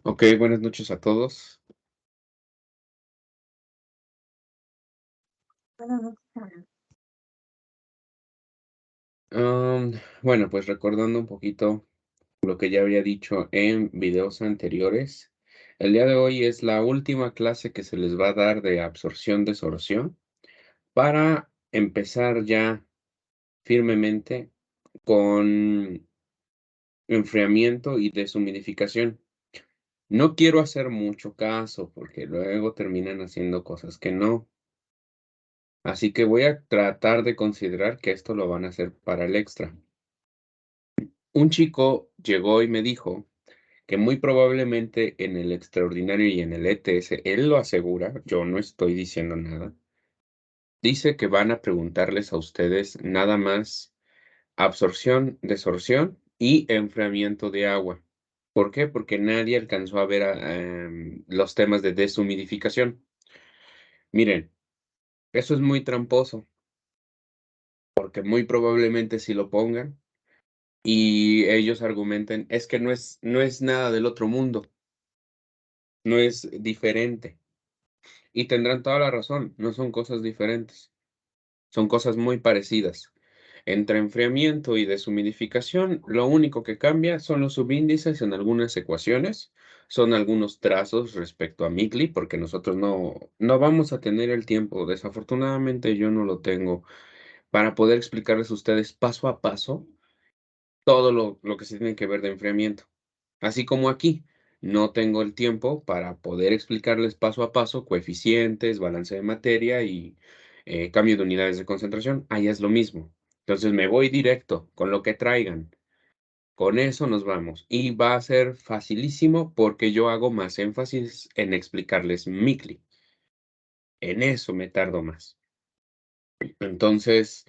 Ok, buenas noches a todos. Bueno, pues recordando un poquito lo que ya había dicho en videos anteriores, el día de hoy es la última clase que se les va a dar de absorción-desorción para empezar ya firmemente con enfriamiento y deshumidificación. No quiero hacer mucho caso porque luego terminan haciendo cosas que no. Así que voy a tratar de considerar que esto lo van a hacer para el extra. Un chico llegó y me dijo que muy probablemente en el extraordinario y en el ETS, él lo asegura, yo no estoy diciendo nada, dice que van a preguntarles a ustedes nada más absorción, desorción y enfriamiento de agua. ¿Por qué? Porque nadie alcanzó a ver los temas de deshumidificación. Miren, eso es muy tramposo, porque muy probablemente si lo pongan y ellos argumenten, es que no es nada del otro mundo, no es diferente. Y tendrán toda la razón, no son cosas diferentes, son cosas muy parecidas. Entre enfriamiento y deshumidificación, lo único que cambia son los subíndices en algunas ecuaciones, son algunos trazos respecto a Micli, porque nosotros no vamos a tener el tiempo, desafortunadamente yo no lo tengo, para poder explicarles a ustedes paso a paso todo lo que se tiene que ver de enfriamiento. Así como aquí, no tengo el tiempo para poder explicarles paso a paso coeficientes, balance de materia y cambio de unidades de concentración. Allá es lo mismo. Entonces me voy directo con lo que traigan. Con eso nos vamos. Y va a ser facilísimo porque yo hago más énfasis en explicarles Micli. En eso me tardo más. Entonces,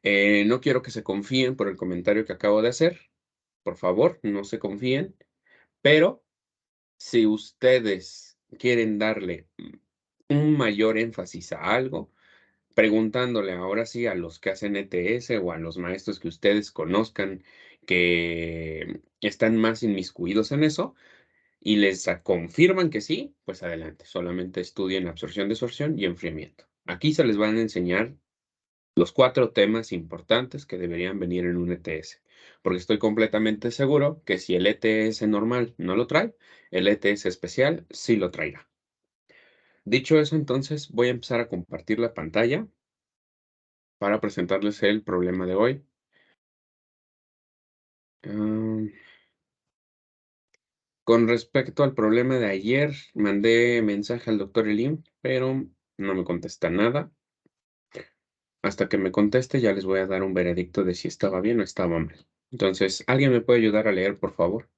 no quiero que se confíen por el comentario que acabo de hacer. Por favor, no se confíen. Pero si ustedes quieren darle un mayor énfasis a algo, preguntándole ahora sí a los que hacen ETS o a los maestros que ustedes conozcan que están más inmiscuidos en eso y les confirman que sí, pues adelante, solamente estudien absorción, desorción y enfriamiento. Aquí se les van a enseñar los 4 temas importantes que deberían venir en un ETS, porque estoy completamente seguro que si el ETS normal no lo trae, el ETS especial sí lo traerá. Dicho eso, entonces voy a empezar a compartir la pantalla para presentarles el problema de hoy. Am, con respecto al problema de ayer, mandé mensaje al doctor Elim, pero no me contesta nada. Hasta que me conteste, ya les voy a dar un veredicto de si estaba bien o estaba mal. Entonces, ¿alguien me puede ayudar a leer, por favor?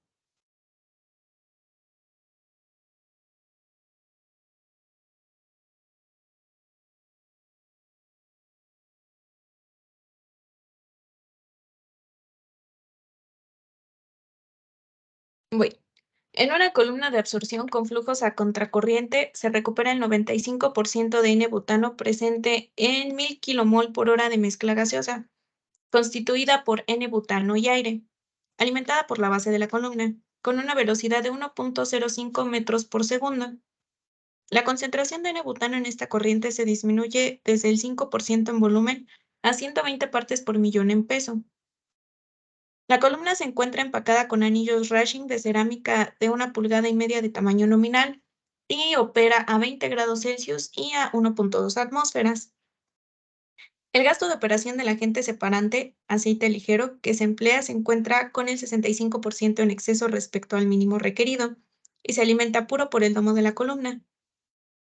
Voy. En una columna de absorción con flujos a contracorriente se recupera el 95% de N-butano presente en 1000 kmol por hora de mezcla gaseosa, constituida por N-butano y aire, alimentada por la base de la columna, con una velocidad de 1.05 metros por segundo. La concentración de N-butano en esta corriente se disminuye desde el 5% en volumen a 120 partes por millón en peso. La columna se encuentra empacada con anillos Rushing de cerámica de 1,5 pulgadas de tamaño nominal y opera a 20 grados Celsius y a 1.2 atmósferas. El gasto de operación del agente separante, aceite ligero, que se emplea se encuentra con el 65% en exceso respecto al mínimo requerido y se alimenta puro por el domo de la columna.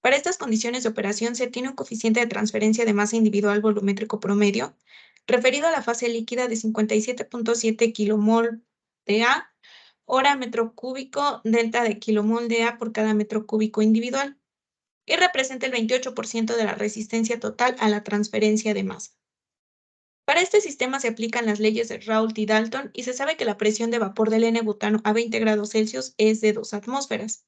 Para estas condiciones de operación se tiene un coeficiente de transferencia de masa individual volumétrico promedio, referido a la fase líquida de 57.7 kmol de A, hora metro cúbico delta de kilomol de A por cada metro cúbico individual, y representa el 28% de la resistencia total a la transferencia de masa. Para este sistema se aplican las leyes de Raoult y Dalton y se sabe que la presión de vapor del N-butano a 20 grados Celsius es de 2 atmósferas.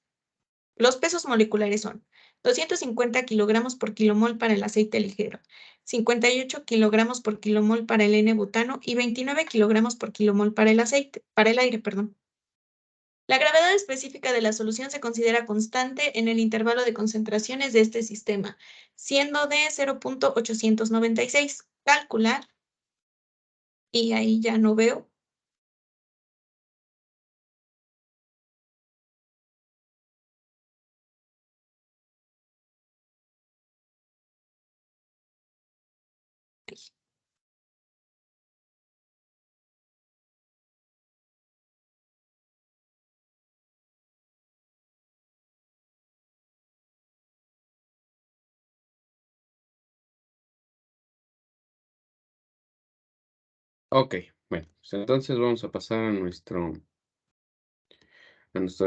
Los pesos moleculares son 250 kilogramos por kilomol para el aceite ligero, 58 kilogramos por kilomol para el N-butano y 29 kilogramos por kilomol para el aire, perdón. La gravedad específica de la solución se considera constante en el intervalo de concentraciones de este sistema, siendo de 0.896. Calcular, y ahí ya no veo. Ok, bueno, pues entonces vamos a pasar a nuestro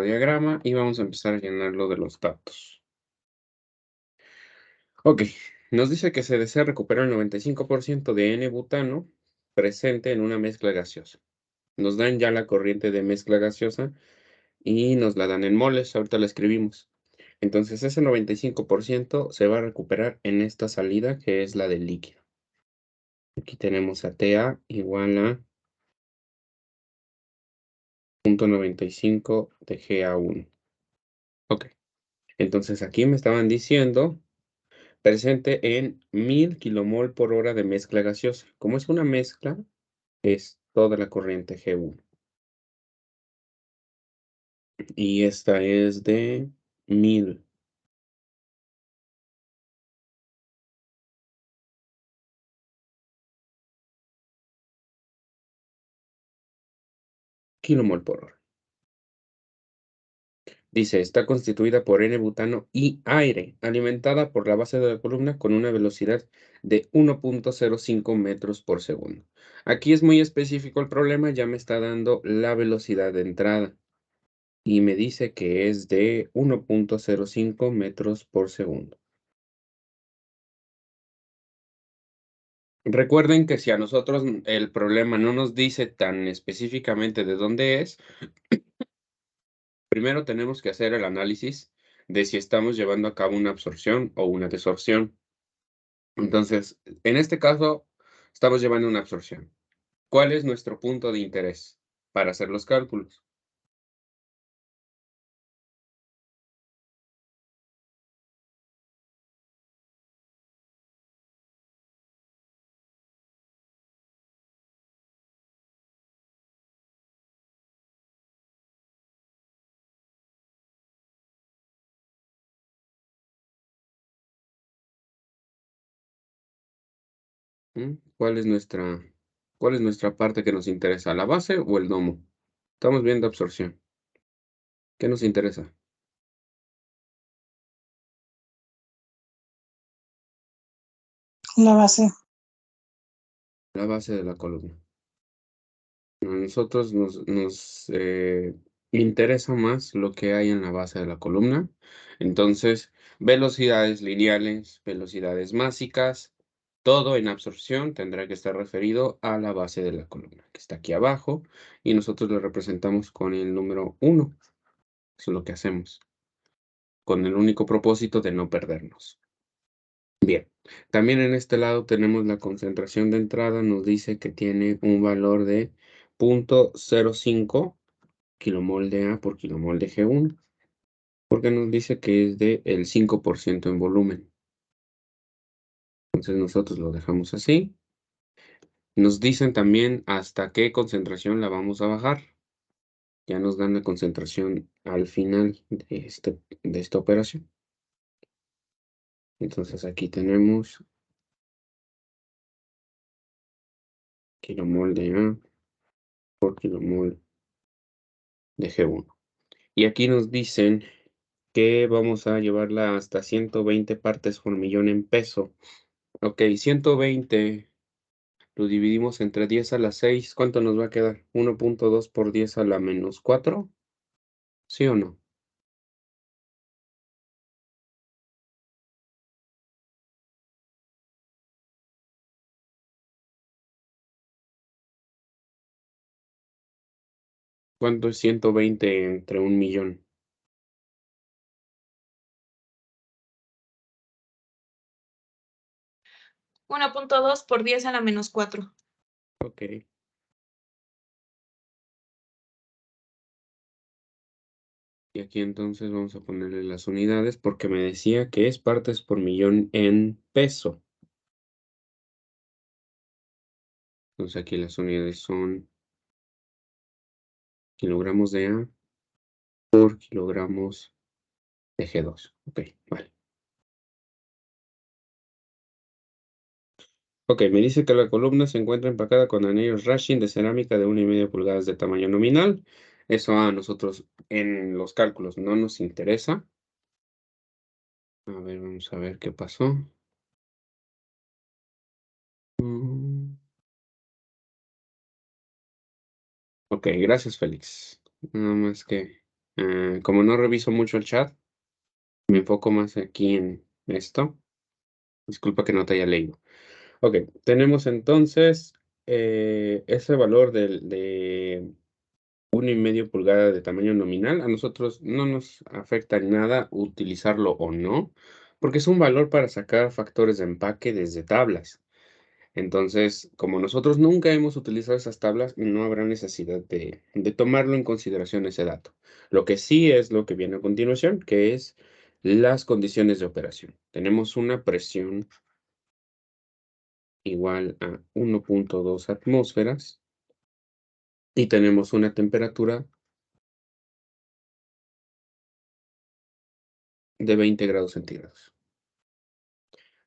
diagrama y vamos a empezar a llenarlo de los datos. Ok, nos dice que se desea recuperar el 95% de N-butano presente en una mezcla gaseosa. Nos dan ya la corriente de mezcla gaseosa y nos la dan en moles, ahorita la escribimos. Entonces ese 95% se va a recuperar en esta salida que es la del líquido. Aquí tenemos a TA igual a 0.95 de GA1. Ok, entonces aquí me estaban diciendo presente en 1000 kilomol por hora de mezcla gaseosa. Como es una mezcla, es toda la corriente G1. Y esta es de 1000 kilomol por hora. Dice, está constituida por N-butano y aire, alimentada por la base de la columna con una velocidad de 1.05 metros por segundo. Aquí es muy específico el problema, ya me está dando la velocidad de entrada y me dice que es de 1.05 metros por segundo. Recuerden que si a nosotros el problema no nos dice tan específicamente de dónde es, primero tenemos que hacer el análisis de si estamos llevando a cabo una absorción o una desorción. Entonces, en este caso, estamos llevando una absorción. ¿Cuál es nuestro punto de interés para hacer los cálculos? ¿Cuál es nuestra parte que nos interesa? ¿La base o el domo? Estamos viendo absorción. ¿Qué nos interesa? La base. La base de la columna. A nosotros nos interesa más lo que hay en la base de la columna. Entonces, velocidades lineales, velocidades másicas, todo en absorción tendrá que estar referido a la base de la columna, que está aquí abajo, y nosotros lo representamos con el número 1. Eso es lo que hacemos, con el único propósito de no perdernos. Bien, también en este lado tenemos la concentración de entrada, nos dice que tiene un valor de 0.05 kilomol de A por kilomol de G1, porque nos dice que es de el 5% en volumen. Entonces nosotros lo dejamos así. Nos dicen también hasta qué concentración la vamos a bajar. Ya nos dan la concentración al final de esta operación. Entonces aquí tenemos kilomol de A por kilomol de G1. Y aquí nos dicen que vamos a llevarla hasta 120 partes por millón en peso. Ok, 120 lo dividimos entre 10 a la 6. ¿Cuánto nos va a quedar? 1.2 por 10 a la menos 4. ¿Sí o no? ¿Cuánto es 120 entre un millón? 1.2 por 10 a la menos 4. Ok. Y aquí entonces vamos a ponerle las unidades porque me decía que es partes por millón en peso. Entonces aquí las unidades son kilogramos de A por kilogramos de G2. Ok, vale. Ok, me dice que la columna se encuentra empacada con anillos rashing de cerámica de 1,5 pulgadas de tamaño nominal. Eso a nosotros en los cálculos no nos interesa. A ver, vamos a ver qué pasó. Mm, Ok, gracias, Félix. Nada más que, como no reviso mucho el chat, me enfoco más aquí en esto. Disculpa que no te haya leído. Ok, tenemos entonces ese valor de 1,5 pulgada de tamaño nominal. A nosotros no nos afecta en nada utilizarlo o no, porque es un valor para sacar factores de empaque desde tablas. Entonces, como nosotros nunca hemos utilizado esas tablas, no habrá necesidad de tomarlo en consideración ese dato. Lo que sí es lo que viene a continuación, que es las condiciones de operación. Tenemos una presión igual a 1,2 atmósferas y tenemos una temperatura de 20 grados centígrados.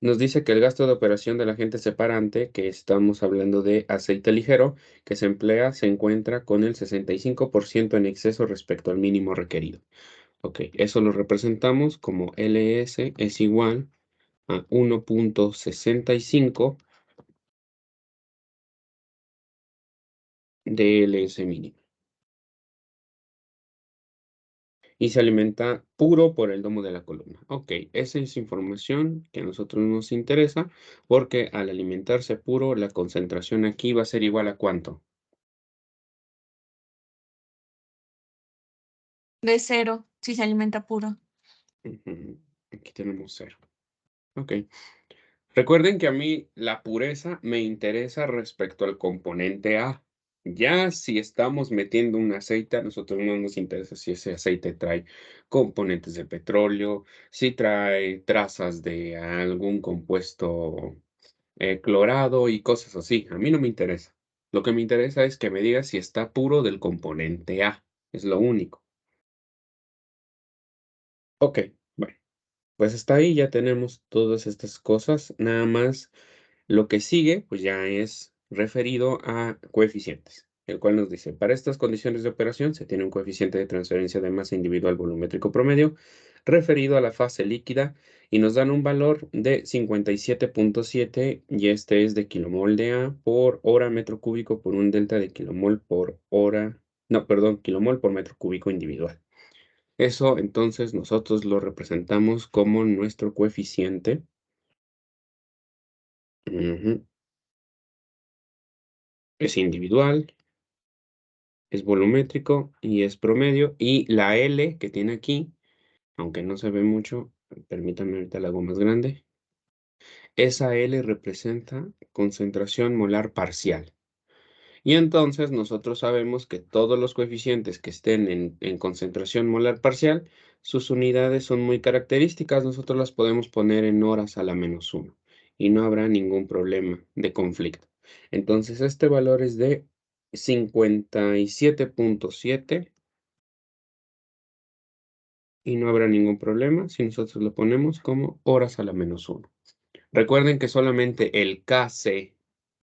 Nos dice que el gasto de operación del agente separante, que estamos hablando de aceite ligero, que se emplea, se encuentra con el 65% en exceso respecto al mínimo requerido. Ok, eso lo representamos como LS es igual a 1,65 de LS mínimo. Y se alimenta puro por el domo de la columna. Ok, esa es información que a nosotros nos interesa porque al alimentarse puro, la concentración aquí va a ser igual a ¿cuánto? De 0, si se alimenta puro. Ujú, aquí tenemos 0. Ok. Recuerden que a mí la pureza me interesa respecto al componente A. Ya si estamos metiendo un aceite, a nosotros no nos interesa si ese aceite trae componentes de petróleo, si trae trazas de algún compuesto clorado y cosas así. A mí no me interesa. Lo que me interesa es que me diga si está puro del componente A. Es lo único. Ok, bueno. Pues hasta ahí ya tenemos todas estas cosas. Nada más lo que sigue, pues ya es referido a coeficientes, el cual nos dice, para estas condiciones de operación se tiene un coeficiente de transferencia de masa individual volumétrico promedio referido a la fase líquida y nos dan un valor de 57,7 y este es de kilomol de A por hora metro cúbico por un delta de kilomol por hora, no, perdón, kilomol por metro cúbico individual. Eso entonces nosotros lo representamos como nuestro coeficiente. Ujú. Es individual, es volumétrico y es promedio. Y la L que tiene aquí, aunque no se ve mucho, permítanme ahorita la hago más grande. Esa L representa concentración molar parcial. Y entonces nosotros sabemos que todos los coeficientes que estén en concentración molar parcial, sus unidades son muy características. Nosotros las podemos poner en horas a la -1 y no habrá ningún problema de conflicto. Entonces este valor es de 57,7 y no habrá ningún problema si nosotros lo ponemos como horas a la -1. Recuerden que solamente el KC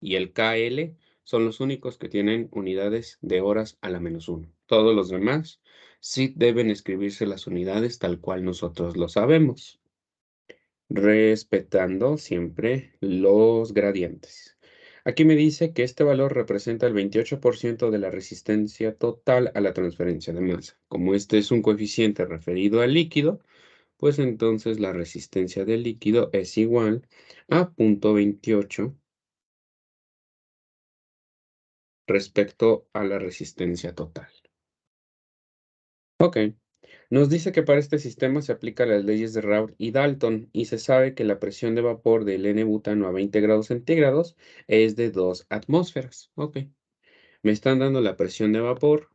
y el KL son los únicos que tienen unidades de horas a la -1. Todos los demás sí deben escribirse las unidades tal cual nosotros lo sabemos, respetando siempre los gradientes. Aquí me dice que este valor representa el 28% de la resistencia total a la transferencia de masa. Como este es un coeficiente referido al líquido, pues entonces la resistencia del líquido es igual a 0,28 respecto a la resistencia total. Ok, nos dice que para este sistema se aplican las leyes de Raoult y Dalton y se sabe que la presión de vapor del N-butano a 20 grados centígrados es de 2 atmósferas. Ok, me están dando la presión de vapor,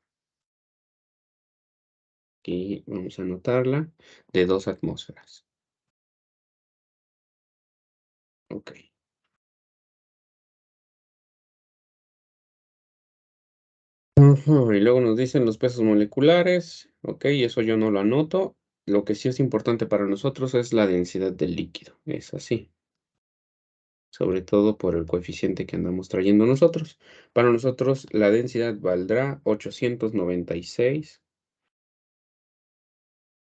Aquí vamos a anotarla, de 2 atmósferas. Ok. Ujú, y luego nos dicen los pesos moleculares. Ok, eso yo no lo anoto. Lo que sí es importante para nosotros es la densidad del líquido. Es así. Sobre todo por el coeficiente que andamos trayendo nosotros. Para nosotros la densidad valdrá 896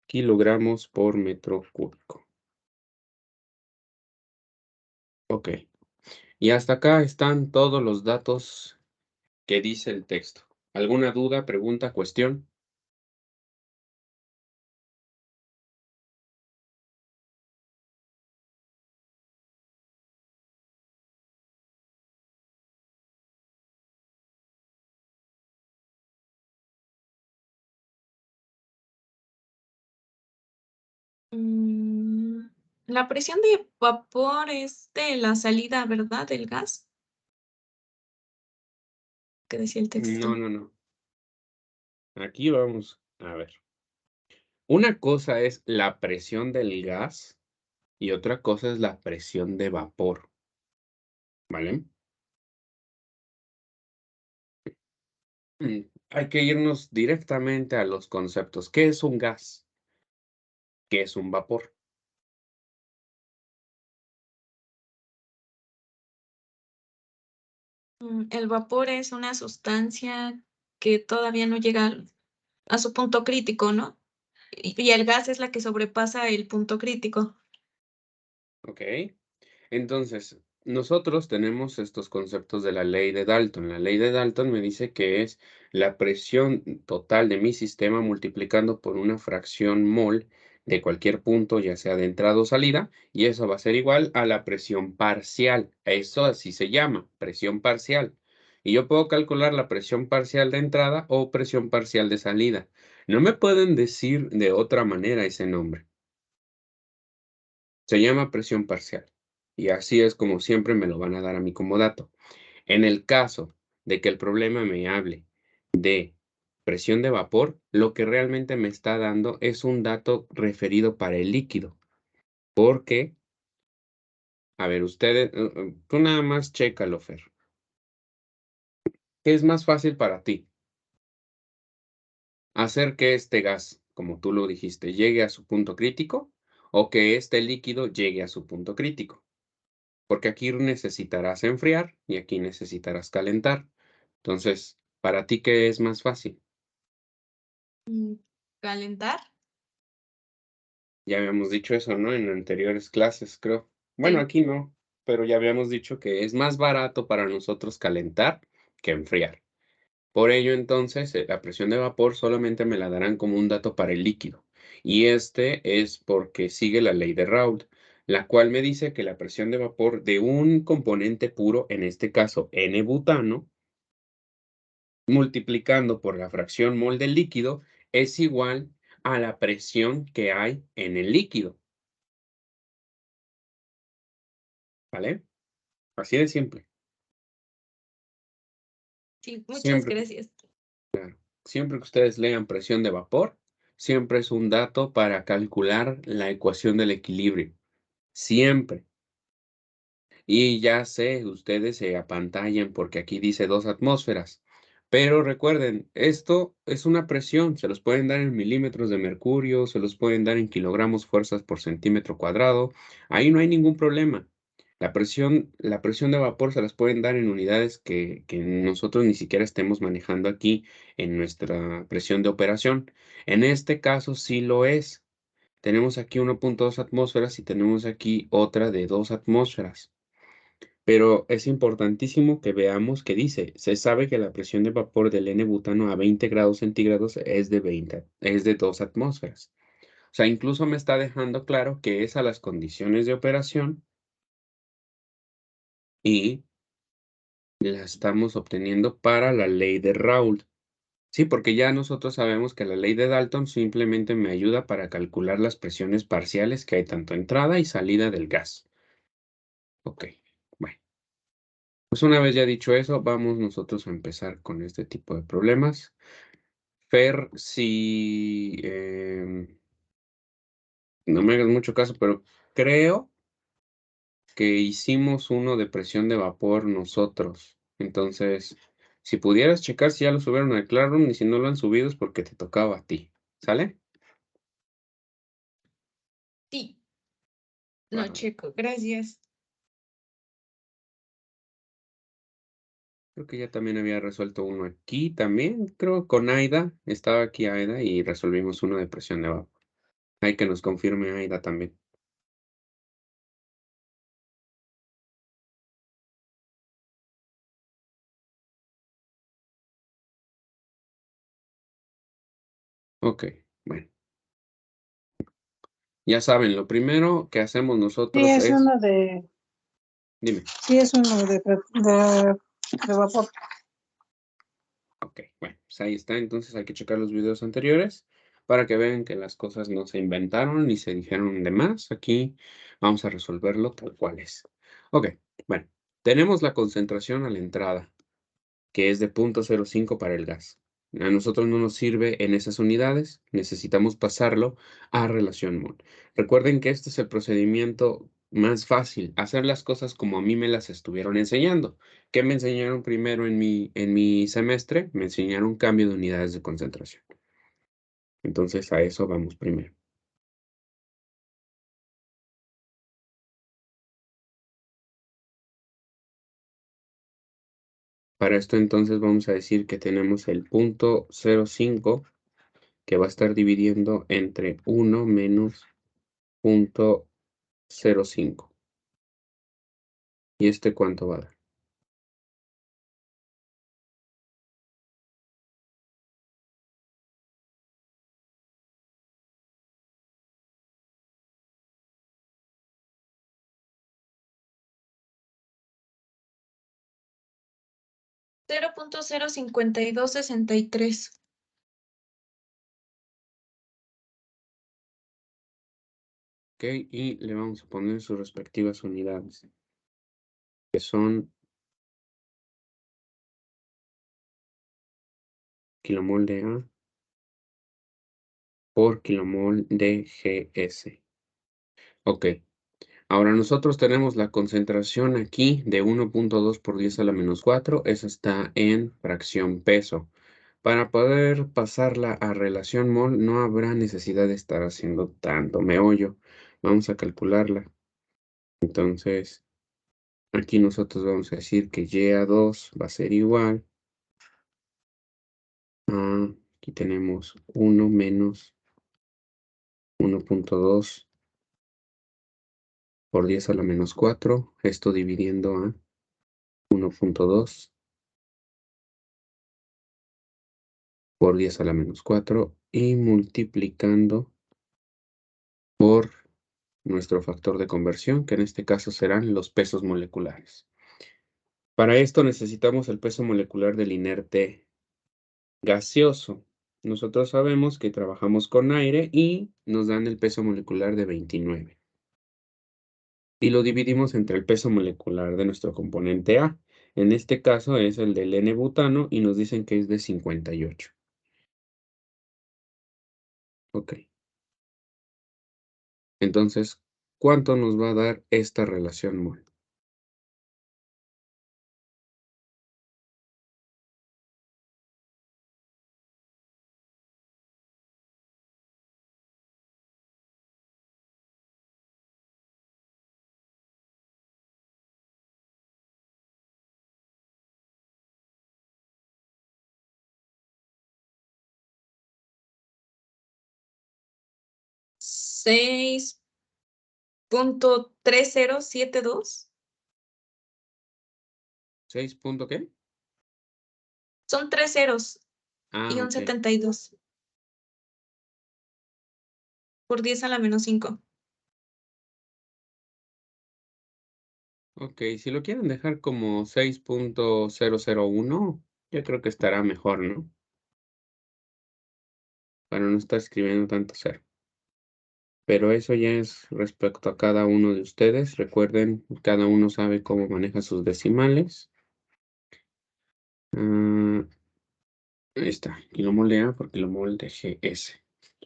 kilogramos por metro cúbico. Ok. Y hasta acá están todos los datos que dice el texto. ¿Alguna duda, pregunta, cuestión? Mm, la presión de vapor es de la salida, ¿verdad? Del gas, que decía el No, texto. no, no. Aquí vamos a ver. Una cosa es la presión del gas y otra cosa es la presión de vapor, ¿vale? Hay que irnos directamente a los conceptos. ¿Qué es un gas? ¿Qué es un vapor? El vapor es una sustancia que todavía no llega a su punto crítico, ¿no? Y el gas es la que sobrepasa el punto crítico. ¿Ok? Entonces, nosotros tenemos estos conceptos de la ley de Dalton. La ley de Dalton me dice que es la presión total de mi sistema multiplicando por una fracción mol de cualquier punto, ya sea de entrada o salida, y eso va a ser igual a la presión parcial. Eso así se llama, presión parcial. Y yo puedo calcular la presión parcial de entrada o presión parcial de salida. No me pueden decir de otra manera ese nombre. Se llama presión parcial. Y así es como siempre me lo van a dar a mí como dato. En el caso de que el problema me hable de presión de vapor, lo que realmente me está dando es un dato referido para el líquido. Porque, a ver, ustedes, tú nada más chécalo, Fer. ¿Qué es más fácil para ti? ¿Hacer que este gas, como tú lo dijiste, llegue a su punto crítico o que este líquido llegue a su punto crítico? Porque aquí necesitarás enfriar y aquí necesitarás calentar. Entonces, ¿para ti qué es más fácil? Mm, ¿Calentar? Ya habíamos dicho eso, ¿no? En anteriores clases, creo. Bueno, Sí. aquí no, pero ya habíamos dicho que es más barato para nosotros calentar que enfriar. Por ello, entonces, la presión de vapor solamente me la darán como un dato para el líquido. Y este es porque sigue la ley de Raoult, la cual me dice que la presión de vapor de un componente puro, en este caso N-butano, multiplicando por la fracción mol del líquido, es igual a la presión que hay en el líquido, ¿vale? Así de simple. Sí, muchas Siempre, gracias. siempre que ustedes lean presión de vapor, siempre es un dato para calcular la ecuación del equilibrio. Siempre. Y ya sé, ustedes se apantallan porque aquí dice 2 atmósferas. Pero recuerden, esto es una presión, se los pueden dar en milímetros de mercurio, se los pueden dar en kilogramos fuerzas por centímetro cuadrado. Ahí no hay ningún problema. La presión de vapor se las pueden dar en unidades que nosotros ni siquiera estemos manejando aquí en nuestra presión de operación. En este caso sí lo es. Tenemos aquí 1.2 atmósferas y tenemos aquí otra de 2 atmósferas. Pero es importantísimo que veamos que dice, se sabe que la presión de vapor del N-butano a 20 grados centígrados es de 2 atmósferas. O sea, incluso me está dejando claro que es a las condiciones de operación y la estamos obteniendo para la ley de Raoult. Sí, porque ya nosotros sabemos que la ley de Dalton simplemente me ayuda para calcular las presiones parciales que hay tanto entrada y salida del gas. Ok, bueno. Pues una vez ya dicho eso, vamos nosotros a empezar con este tipo de problemas. Fer, si no me hagas mucho caso, pero creo que hicimos uno de presión de vapor nosotros. Entonces, si pudieras checar si ya lo subieron al Classroom y si no lo han subido es porque te tocaba a ti. ¿Sale? Sí, lo Bárbaro. checo, gracias. Creo que ya también había resuelto uno aquí también. Creo con Aida. Estaba aquí Aida y resolvimos uno de presión de vapor. Hay que nos confirme Aida también. Ok, bueno. Ya saben, lo primero que hacemos Sí, nosotros es es... uno de, Dime. sí, es uno de vapor. Ok, bueno, pues ahí está. Entonces hay que checar los videos anteriores para que vean que las cosas no se inventaron ni se dijeron de más. Aquí vamos a resolverlo tal cual es. Ok, bueno, tenemos la concentración a la entrada, que es de 0.05 para el gas. A nosotros no nos sirve en esas unidades, necesitamos pasarlo a relación mol. Recuerden que este es el procedimiento más fácil, hacer las cosas como a mí me las estuvieron enseñando. ¿Qué me enseñaron primero en mi semestre? Me enseñaron cambio de unidades de concentración. Entonces a eso vamos primero. Para esto entonces vamos a decir que tenemos el 0.05 que va a estar dividiendo entre 1 menos 0.05. ¿Y este cuánto va a dar? Cero punto cero 0.05263. Ok, y le vamos a poner sus respectivas unidades, que son kilomol de A por kilomol de GS. Ok, ahora nosotros tenemos la concentración aquí de 1.2 por 10 a la menos 4. Esa está en fracción peso. Para poder pasarla a relación mol no habrá necesidad de estar haciendo tanto meollo. Vamos a calcularla. Entonces, aquí nosotros vamos a decir que Y2 va a ser igual a, aquí tenemos 1 menos 1.2 por 10 a la menos 4. Esto dividiendo a 1.2 por 10 a la menos 4 y multiplicando por nuestro factor de conversión, que en este caso serán los pesos moleculares. Para esto necesitamos el peso molecular del inerte gaseoso. Nosotros sabemos que trabajamos con aire y nos dan el peso molecular de 29. Y lo dividimos entre el peso molecular de nuestro componente A. En este caso es el del N-butano y nos dicen que es de 58. Ok. Entonces, ¿cuánto nos va a dar esta relación mol? Seis punto 3072. ¿6 punto qué? Son 3 ceros Ah, y un ok. 72 por 10 a la menos 5. Ok, si lo quieren dejar como 6.001, yo creo que estará mejor, ¿no? Para no estar escribiendo tanto cero. Pero eso ya es respecto a cada uno de ustedes. Recuerden, cada uno sabe cómo maneja sus decimales. Ahí está, kilomol de A por kilomol de GS.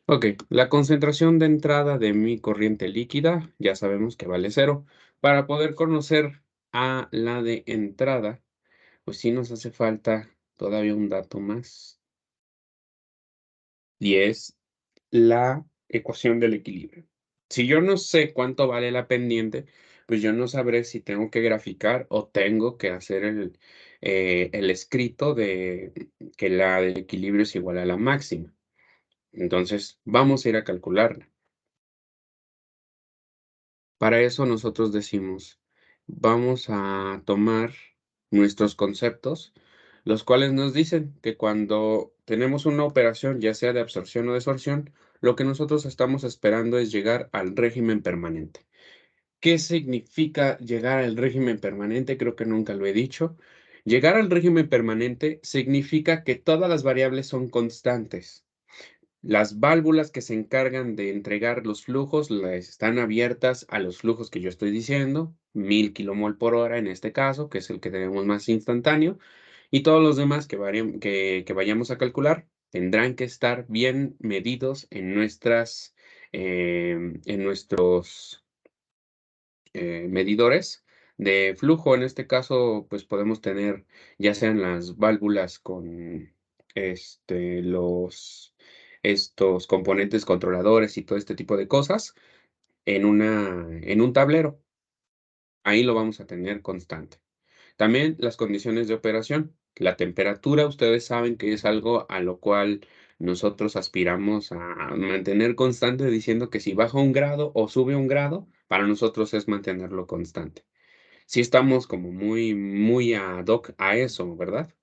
Ok, la concentración de entrada de mi corriente líquida ya sabemos que vale 0. Para poder conocer a la de entrada, pues sí nos hace falta todavía un dato más. Y es la ecuación del equilibrio. Si yo no sé cuánto vale la pendiente, pues yo no sabré si tengo que graficar o tengo que hacer el escrito de que la del equilibrio es igual a la máxima. Entonces, vamos a ir a calcularla. Para eso nosotros decimos, vamos a tomar nuestros conceptos, los cuales nos dicen que cuando tenemos una operación, ya sea de absorción o desorción, lo que nosotros estamos esperando es llegar al régimen permanente. ¿Qué significa llegar al régimen permanente? Creo que nunca lo he dicho. Llegar al régimen permanente significa que todas las variables son constantes. Las válvulas que se encargan de entregar los flujos están abiertas a los flujos que yo estoy diciendo, 1000 kilomol por hora en este caso, que es el que tenemos más instantáneo, y todos los demás que vayamos a calcular tendrán que estar bien medidos en nuestros medidores de flujo. En este caso, pues podemos tener ya sean las válvulas con estos componentes controladores y todo este tipo de cosas en un tablero. Ahí lo vamos a tener constante. También las condiciones de operación. La temperatura, ustedes saben que es algo a lo cual nosotros aspiramos a mantener constante, diciendo que si baja 1 grado o sube 1 grado, para nosotros es mantenerlo constante. Sí estamos como muy ad hoc a eso, ¿verdad?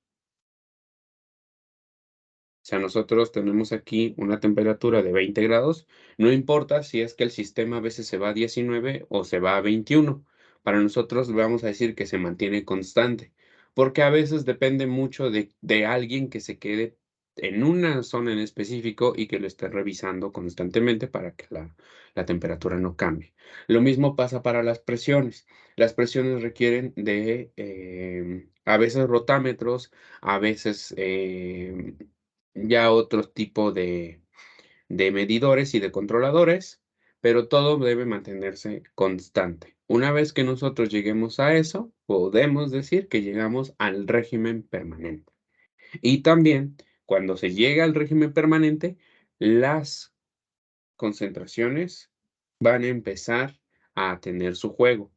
O sea, nosotros tenemos aquí una temperatura de 20 grados, no importa si es que el sistema a veces se va a 19 o se va a 21. Para nosotros vamos a decir que se mantiene constante, porque a veces depende mucho de alguien que se quede en una zona en específico y que lo esté revisando constantemente para que la temperatura no cambie. Lo mismo pasa para las presiones. Las presiones requieren de a veces rotámetros, a veces ya otro tipo de medidores y de controladores, pero todo debe mantenerse constante. Una vez que nosotros lleguemos a eso, podemos decir que llegamos al régimen permanente. Y también, cuando se llega al régimen permanente, las concentraciones van a empezar a tener su juego.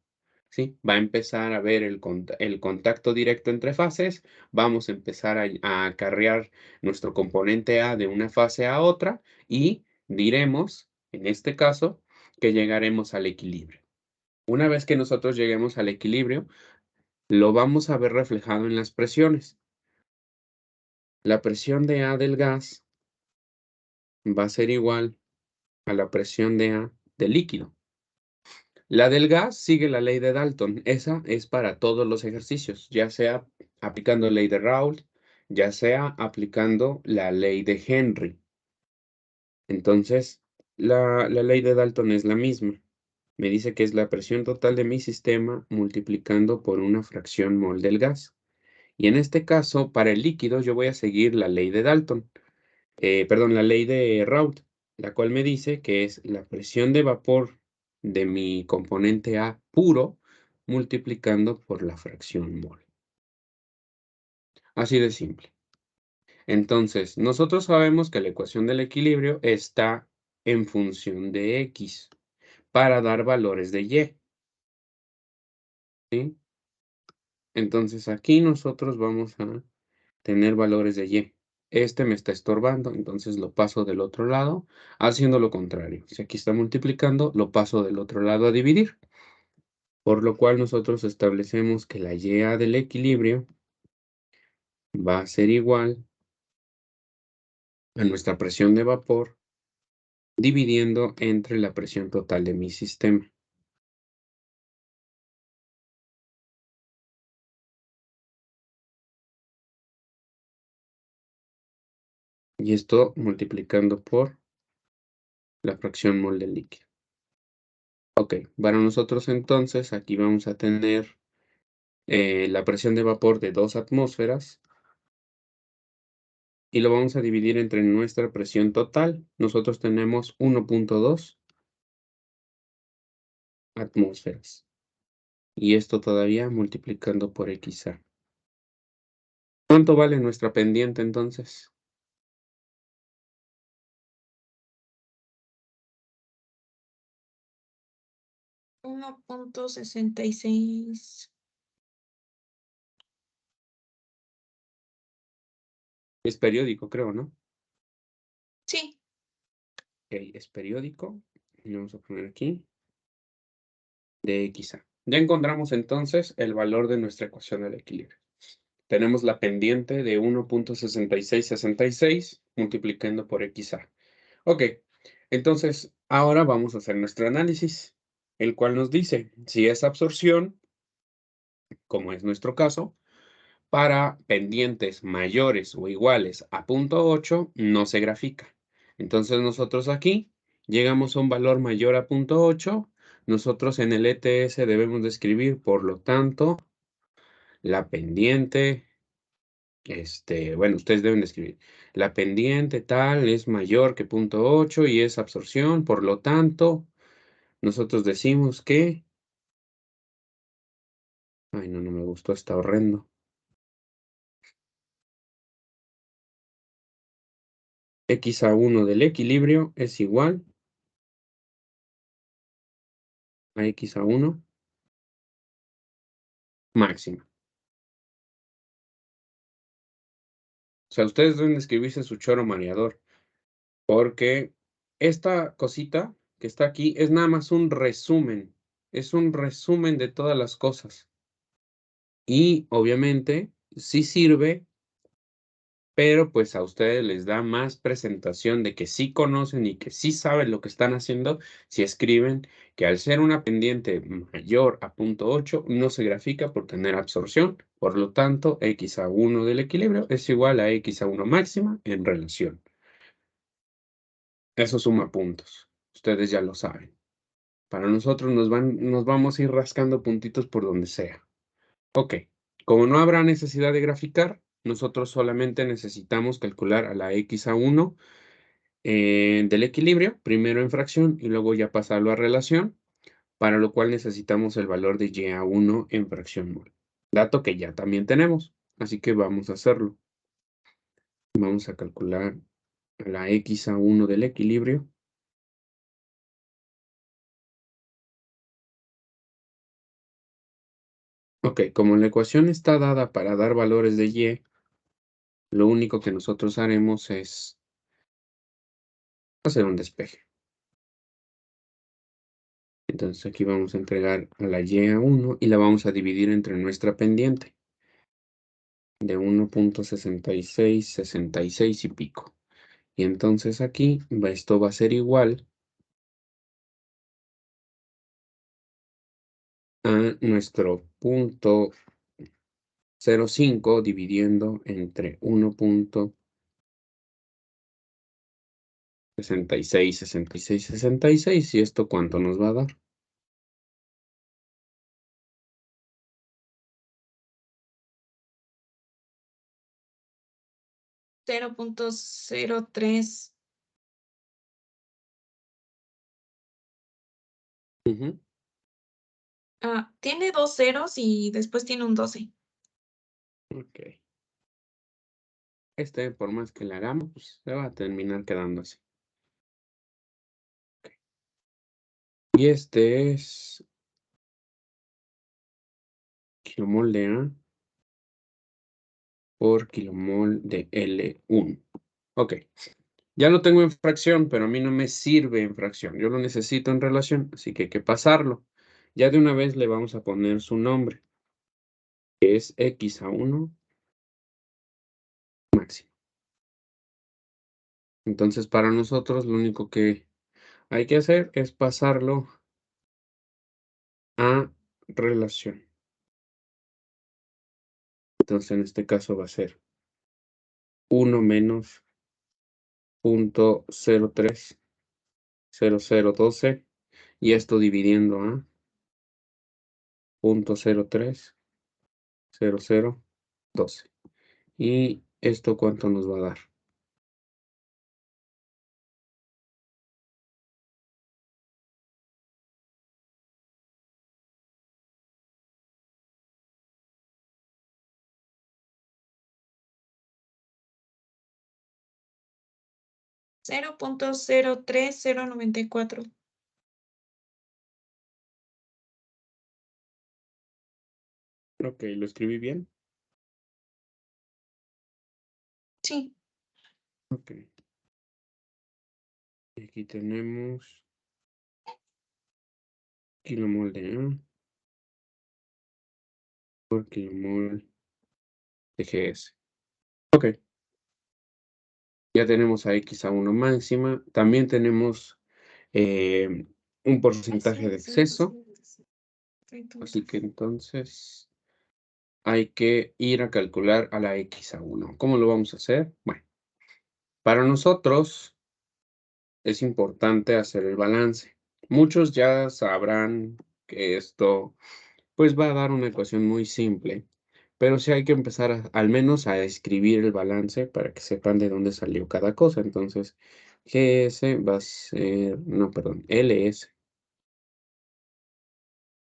¿Sí? Va a empezar a ver el contacto directo entre fases, vamos a empezar a acarrear nuestro componente A de una fase a otra y diremos, en este caso, que llegaremos al equilibrio. Una vez que nosotros lleguemos al equilibrio, lo vamos a ver reflejado en las presiones. La presión de A del gas va a ser igual a la presión de A del líquido. La del gas sigue la ley de Dalton. Esa es para todos los ejercicios, ya sea aplicando ley de Raoult, ya sea aplicando la ley de Henry. Entonces, la ley de Dalton es la misma. Me dice que es la presión total de mi sistema multiplicando por una fracción mol del gas. Y en este caso, para el líquido, yo voy a seguir la ley de Dalton, perdón, la ley de Raoult, la cual me dice que es la presión de vapor de mi componente A puro multiplicando por la fracción mol. Así de simple. Entonces, nosotros sabemos que la ecuación del equilibrio está en función de X para dar valores de Y. ¿Sí? Entonces, aquí nosotros vamos a tener valores de Y. Este me está estorbando, entonces lo paso del otro lado, haciendo lo contrario. Si aquí está multiplicando, lo paso del otro lado a dividir. Por lo cual nosotros establecemos que la YA del equilibrio va a ser igual a nuestra presión de vapor dividiendo entre la presión total de mi sistema. Y esto multiplicando por la fracción mol del líquido. Ok, para nosotros entonces aquí vamos a tener la presión de vapor de 2 atmósferas y lo vamos a dividir entre nuestra presión total. Nosotros tenemos 1.2 atmósferas. Y esto todavía multiplicando por XA. ¿Cuánto vale nuestra pendiente entonces? $1.66. Es periódico, creo, ¿no? Sí, Ok, es periódico. Y vamos a poner aquí de XA. Ya encontramos entonces el valor de nuestra ecuación del equilibrio. Tenemos la pendiente de 1.6666 multiplicando por XA. Ok, entonces ahora vamos a hacer nuestro análisis, el cual nos dice si es absorción, como es nuestro caso, para pendientes mayores o iguales a 0.8 no se grafica. Entonces nosotros aquí llegamos a un valor mayor a 0.8. Nosotros en el ETS debemos de escribir, por lo tanto, la pendiente, bueno, ustedes deben de escribir, la pendiente tal es mayor que 0.8 y es absorción, por lo tanto, nosotros decimos que, ay no, no me gustó, está horrendo. X a 1 del equilibrio es igual a X a 1 máxima. O sea, ustedes deben escribirse su choro mareador, porque esta cosita que está aquí es nada más un resumen, es un resumen de todas las cosas. Y obviamente sí sirve, pero pues a ustedes les da más presentación de que sí conocen y que sí saben lo que están haciendo si escriben que al ser una pendiente mayor a 0.8 no se grafica por tener absorción, por lo tanto X a 1 del equilibrio es igual a X a 1 máxima en relación. Eso suma puntos, ustedes ya lo saben. Para nosotros nos vamos a ir rascando puntitos por donde sea. Ok, como no habrá necesidad de graficar, nosotros solamente necesitamos calcular a la X a 1 del equilibrio, primero en fracción y luego ya pasarlo a relación, para lo cual necesitamos el valor de Y a 1 en fracción mol. Dato que ya también tenemos, así que vamos a hacerlo. Vamos a calcular a la X a 1 del equilibrio. Ok, como la ecuación está dada para dar valores de Y, lo único que nosotros haremos es hacer un despeje. Entonces aquí vamos a entregar a la Y a 1 y la vamos a dividir entre nuestra pendiente de 1.6666 y pico. Y entonces aquí esto va a ser igual a nuestro punto 0.5 dividiendo entre 1.666666. ¿Y esto cuánto nos va a dar? 0.03. Tiene 2 ceros y después tiene un 12. Ok. Por más que le hagamos, pues, se va a terminar quedando así. Ok. Y este es kilomol de A por kilomol de L1. Ok. Ya lo tengo en fracción, pero a mí no me sirve en fracción. Yo lo necesito en relación, así que hay que pasarlo. Ya de una vez le vamos a poner su nombre, que es X a 1 máximo. Entonces, para nosotros lo único que hay que hacer es pasarlo a relación. Entonces, en este caso va a ser 1 menos 0.030012 y esto dividiendo a 0.030012. ¿Y esto cuánto nos va a dar? 0.03094. Ok, ¿lo escribí bien? Sí. Ok. Y aquí tenemos kilomol de A por kilomol de GS. Ok. Ya tenemos a X1 máxima. También tenemos un porcentaje de exceso. Así que entonces hay que ir a calcular a la X1. ¿Cómo lo vamos a hacer? Bueno, para nosotros es importante hacer el balance. Muchos ya sabrán que esto pues va a dar una ecuación muy simple, pero sí hay que empezar al menos a escribir el balance para que sepan de dónde salió cada cosa. Entonces, GS va a ser, no, perdón, LS.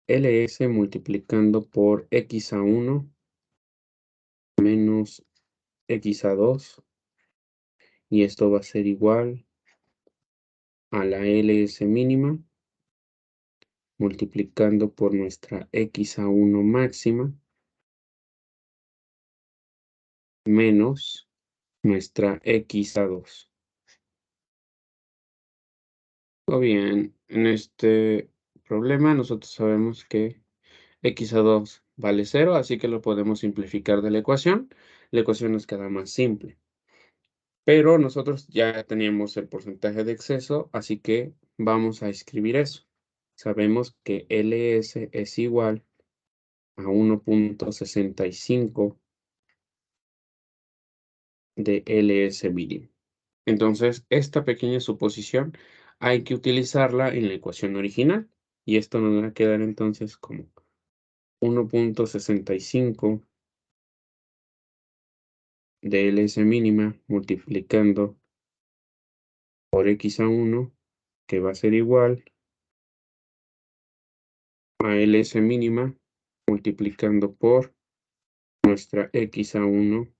LS multiplicando por X1 menos X2, y esto va a ser igual a la LS mínima multiplicando por nuestra X1 máxima menos nuestra X2. O bien, en este problema nosotros sabemos que X2 vale 0, así que lo podemos simplificar de la ecuación. La ecuación nos queda más simple. Pero nosotros ya teníamos el porcentaje de exceso, así que vamos a escribir eso. Sabemos que LS es igual a 1.65 de LS mínimo. Entonces, esta pequeña suposición hay que utilizarla en la ecuación original. Y esto nos va a quedar entonces como 1.65 de LS mínima multiplicando por X1, que va a ser igual a LS mínima multiplicando por nuestra X1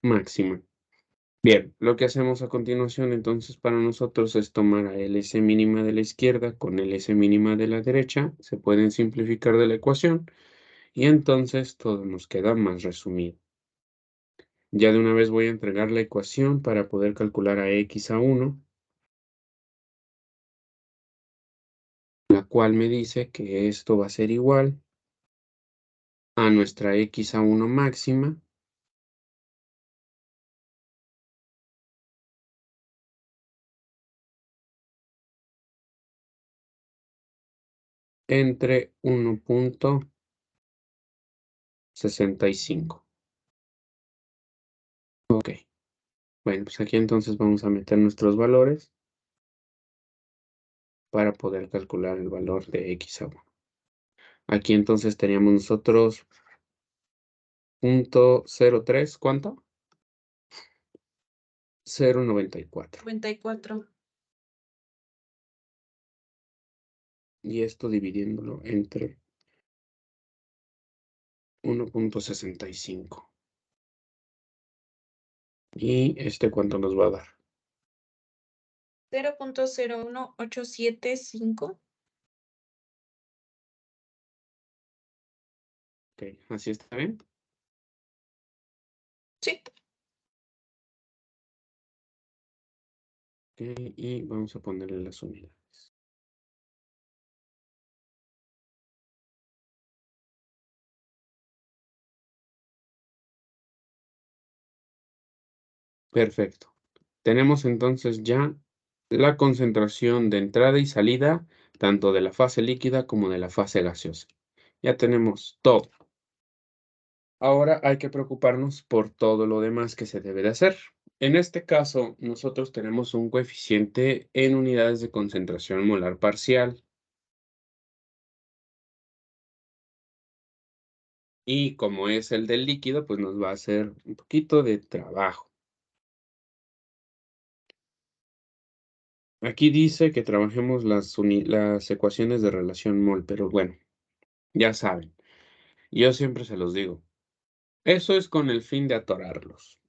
máxima. Bien, lo que hacemos a continuación entonces para nosotros es tomar a LS mínima de la izquierda con LS mínima de la derecha, se pueden simplificar de la ecuación y entonces todo nos queda más resumido. Ya de una vez voy a entregar la ecuación para poder calcular a X1, la cual me dice que esto va a ser igual a nuestra X1 máxima entre 1.65. Ok, bueno, pues aquí entonces vamos a meter nuestros valores para poder calcular el valor de X1. Aquí entonces teníamos nosotros 0.03, ¿cuánto? 0.94. 94. Y esto dividiéndolo entre 1.65. ¿Y este cuánto nos va a dar? 0.01875. Ok, ¿así está bien? Sí. Ok, y vamos a ponerle las unidades. Perfecto. Tenemos entonces ya la concentración de entrada y salida, tanto de la fase líquida como de la fase gaseosa. Ya tenemos todo. Ahora hay que preocuparnos por todo lo demás que se debe de hacer. En este caso, nosotros tenemos un coeficiente en unidades de concentración molar parcial. Y como es el del líquido, pues nos va a hacer un poquito de trabajo. Aquí dice que trabajemos las ecuaciones de relación mol, pero bueno, ya saben, yo siempre se los digo. Eso es con el fin de atorarlos.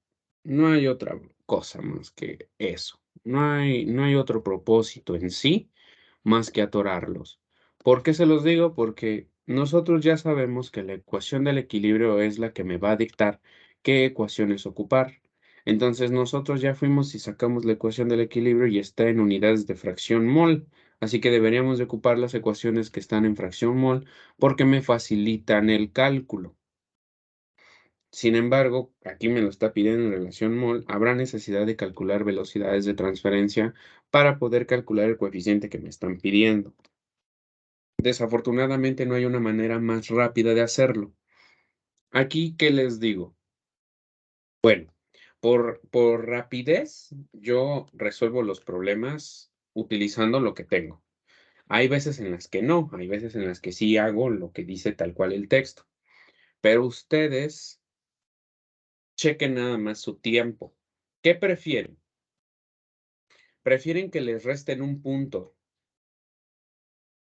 No hay otra cosa más que eso. No hay otro propósito en sí más que atorarlos. ¿Por qué se los digo? Porque nosotros ya sabemos que la ecuación del equilibrio es la que me va a dictar qué ecuaciones ocupar. Entonces nosotros ya fuimos y sacamos la ecuación del equilibrio y está en unidades de fracción mol. Así que deberíamos de ocupar las ecuaciones que están en fracción mol porque me facilitan el cálculo. Sin embargo, aquí me lo está pidiendo en relación mol, habrá necesidad de calcular velocidades de transferencia para poder calcular el coeficiente que me están pidiendo. Desafortunadamente no hay una manera más rápida de hacerlo. Aquí, ¿qué les digo? Bueno, por rapidez, yo resuelvo los problemas utilizando lo que tengo. Hay veces en las que no, hay veces en las que sí hago lo que dice tal cual el texto. Pero ustedes chequen nada más su tiempo. ¿Qué prefieren? ¿Prefieren que les resten un punto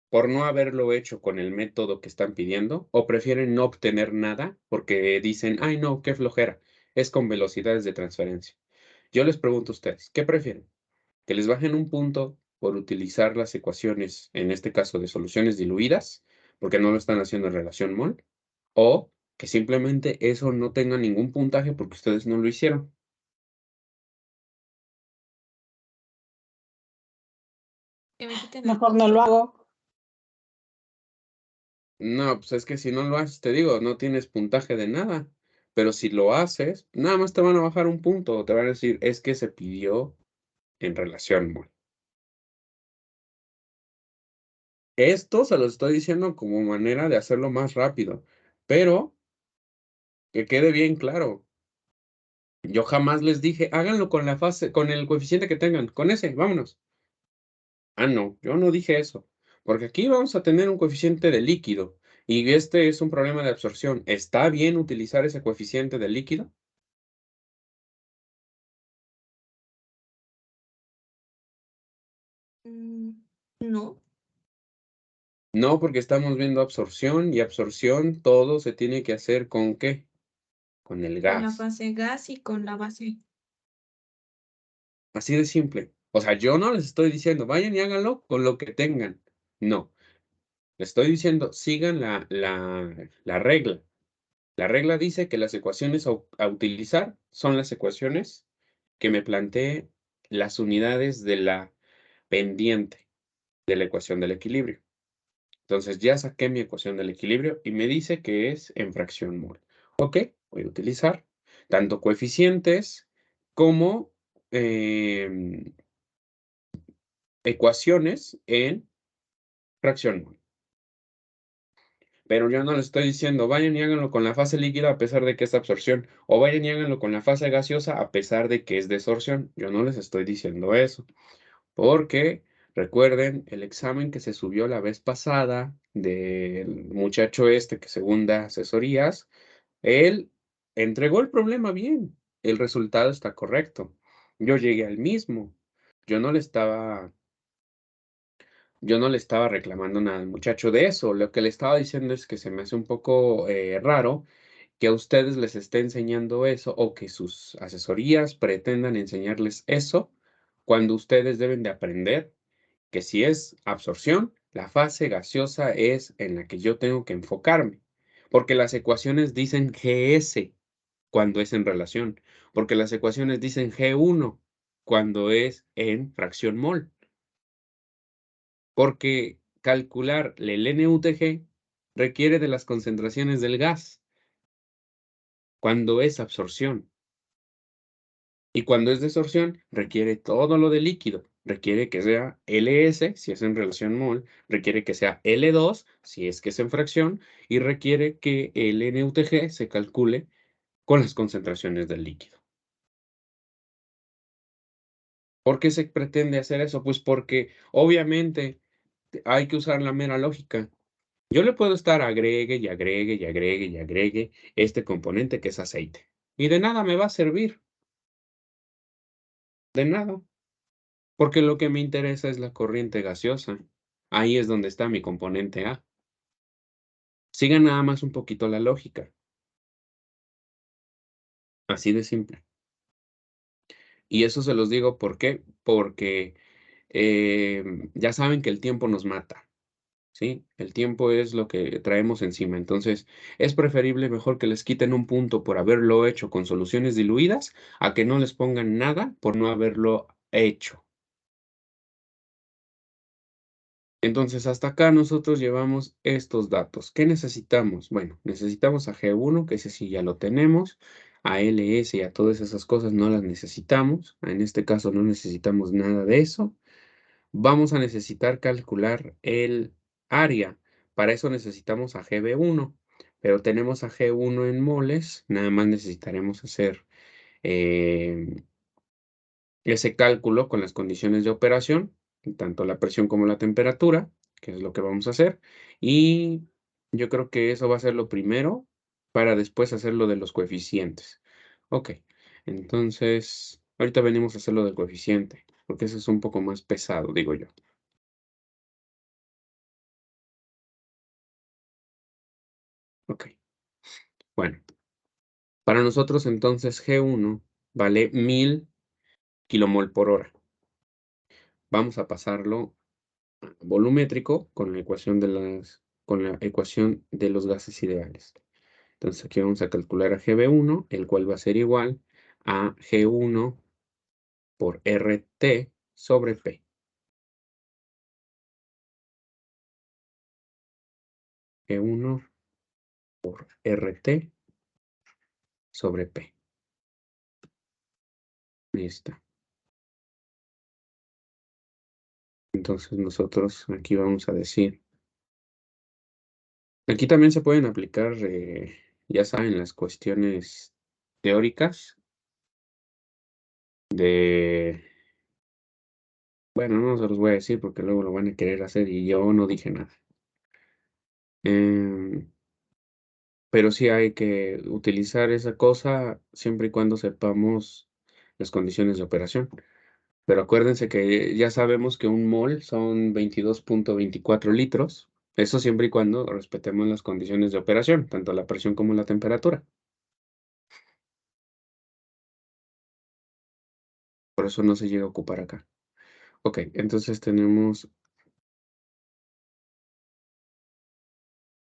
por no haberlo hecho con el método que están pidiendo? ¿O prefieren no obtener nada porque dicen, ay no, qué flojera, es con velocidades de transferencia? Yo les pregunto a ustedes, ¿qué prefieren? ¿Que les bajen un punto por utilizar las ecuaciones, en este caso de soluciones diluidas, porque no lo están haciendo en relación mol? ¿O que simplemente eso no tenga ningún puntaje porque ustedes no lo hicieron? Que me quiten el Mejor no punto. lo hago. No, pues es que si no lo haces, te digo, no tienes puntaje de nada. Pero si lo haces, nada más te van a bajar un punto. O te van a decir, es que se pidió en relación mol. Esto se lo estoy diciendo como manera de hacerlo más rápido. Pero que quede bien claro. Yo jamás les dije, háganlo con la fase, con el coeficiente que tengan, con ese, vámonos. Ah, no, yo no dije eso. Porque aquí vamos a tener un coeficiente de líquido. Y este es un problema de absorción. ¿Está bien utilizar ese coeficiente de líquido? No, No, porque estamos viendo absorción y absorción todo se tiene que hacer ¿con qué? Con el con la gas. fase gas y con la base. Así de simple. O sea, yo no les estoy diciendo, vayan y háganlo con lo que tengan. No, les estoy diciendo, sigan la regla. La regla dice que las ecuaciones a utilizar son las ecuaciones que me plantee las unidades de la pendiente de la ecuación del equilibrio. Entonces ya saqué mi ecuación del equilibrio y me dice que es en fracción mol. Ok, voy a utilizar tanto coeficientes como ecuaciones en fracción mol. Pero yo no les estoy diciendo, vayan y háganlo con la fase líquida a pesar de que es absorción, o vayan y háganlo con la fase gaseosa a pesar de que es desorción. Yo no les estoy diciendo eso. Porque recuerden el examen que se subió la vez pasada del muchacho este que según da asesorías, él entregó el problema bien, el resultado está correcto. Yo llegué al mismo. Yo no le estaba, yo no le estaba reclamando nada al muchacho de eso. Lo que le estaba diciendo es que se me hace un poco raro que a ustedes les esté enseñando eso o que sus asesorías pretendan enseñarles eso cuando ustedes deben de aprender que si es absorción, la fase gaseosa es en la que yo tengo que enfocarme, porque las ecuaciones dicen GS cuando es en relación, porque las ecuaciones dicen G1 cuando es en fracción mol, porque calcular el NUTG requiere de las concentraciones del gas cuando es absorción. Y cuando es desorción, requiere todo lo de líquido. Requiere que sea LS, si es en relación mol, requiere que sea L2, si es que es en fracción, y requiere que el NUTG se calcule con las concentraciones del líquido. ¿Por qué se pretende hacer eso? Pues porque obviamente hay que usar la mera lógica. Yo le puedo estar agregue y agregue y agregue y agregue este componente que es aceite. Y de nada me va a servir. De nada. Porque lo que me interesa es la corriente gaseosa. Ahí es donde está mi componente A. Sigan nada más un poquito la lógica. Así de simple. Y eso se los digo, ¿por qué? Porque ya saben que el tiempo nos mata, ¿sí? El tiempo es lo que traemos encima. Entonces, es preferible mejor que les quiten un punto por haberlo hecho con soluciones diluidas a que no les pongan nada por no haberlo hecho. Entonces, hasta acá nosotros llevamos estos datos. ¿Qué necesitamos? Bueno, necesitamos a G1, que ese sí ya lo tenemos. A LS y a todas esas cosas no las necesitamos. En este caso no necesitamos nada de eso. Vamos a necesitar calcular el área. Para eso necesitamos a GB1, pero tenemos a G1 en moles. Nada más necesitaremos hacer eh, ese cálculo con las condiciones de operación, tanto la presión como la temperatura, que es lo que vamos a hacer. Y yo creo que eso va a ser lo primero para después hacer lo de los coeficientes. Ok, entonces ahorita venimos a hacer lo del coeficiente, porque eso es un poco más pesado, digo yo. Ok, bueno, para nosotros entonces G1 vale 1000 kilomol por hora. Vamos a pasarlo volumétrico con la ecuación de los gases ideales. Entonces aquí vamos a calcular a GB1, el cual va a ser igual a G1 por RT sobre P. G1 por RT sobre P. Ahí está. Entonces nosotros aquí vamos a decir, aquí también se pueden aplicar, ya saben, las cuestiones teóricas de, bueno, no se los voy a decir porque luego lo van a querer hacer y yo no dije nada. Pero sí hay que utilizar esa cosa siempre y cuando sepamos las condiciones de operación. Pero acuérdense que ya sabemos que un mol son 22.24 litros. Eso siempre y cuando respetemos las condiciones de operación, tanto la presión como la temperatura. Por eso no se llega a ocupar acá. Ok, entonces tenemos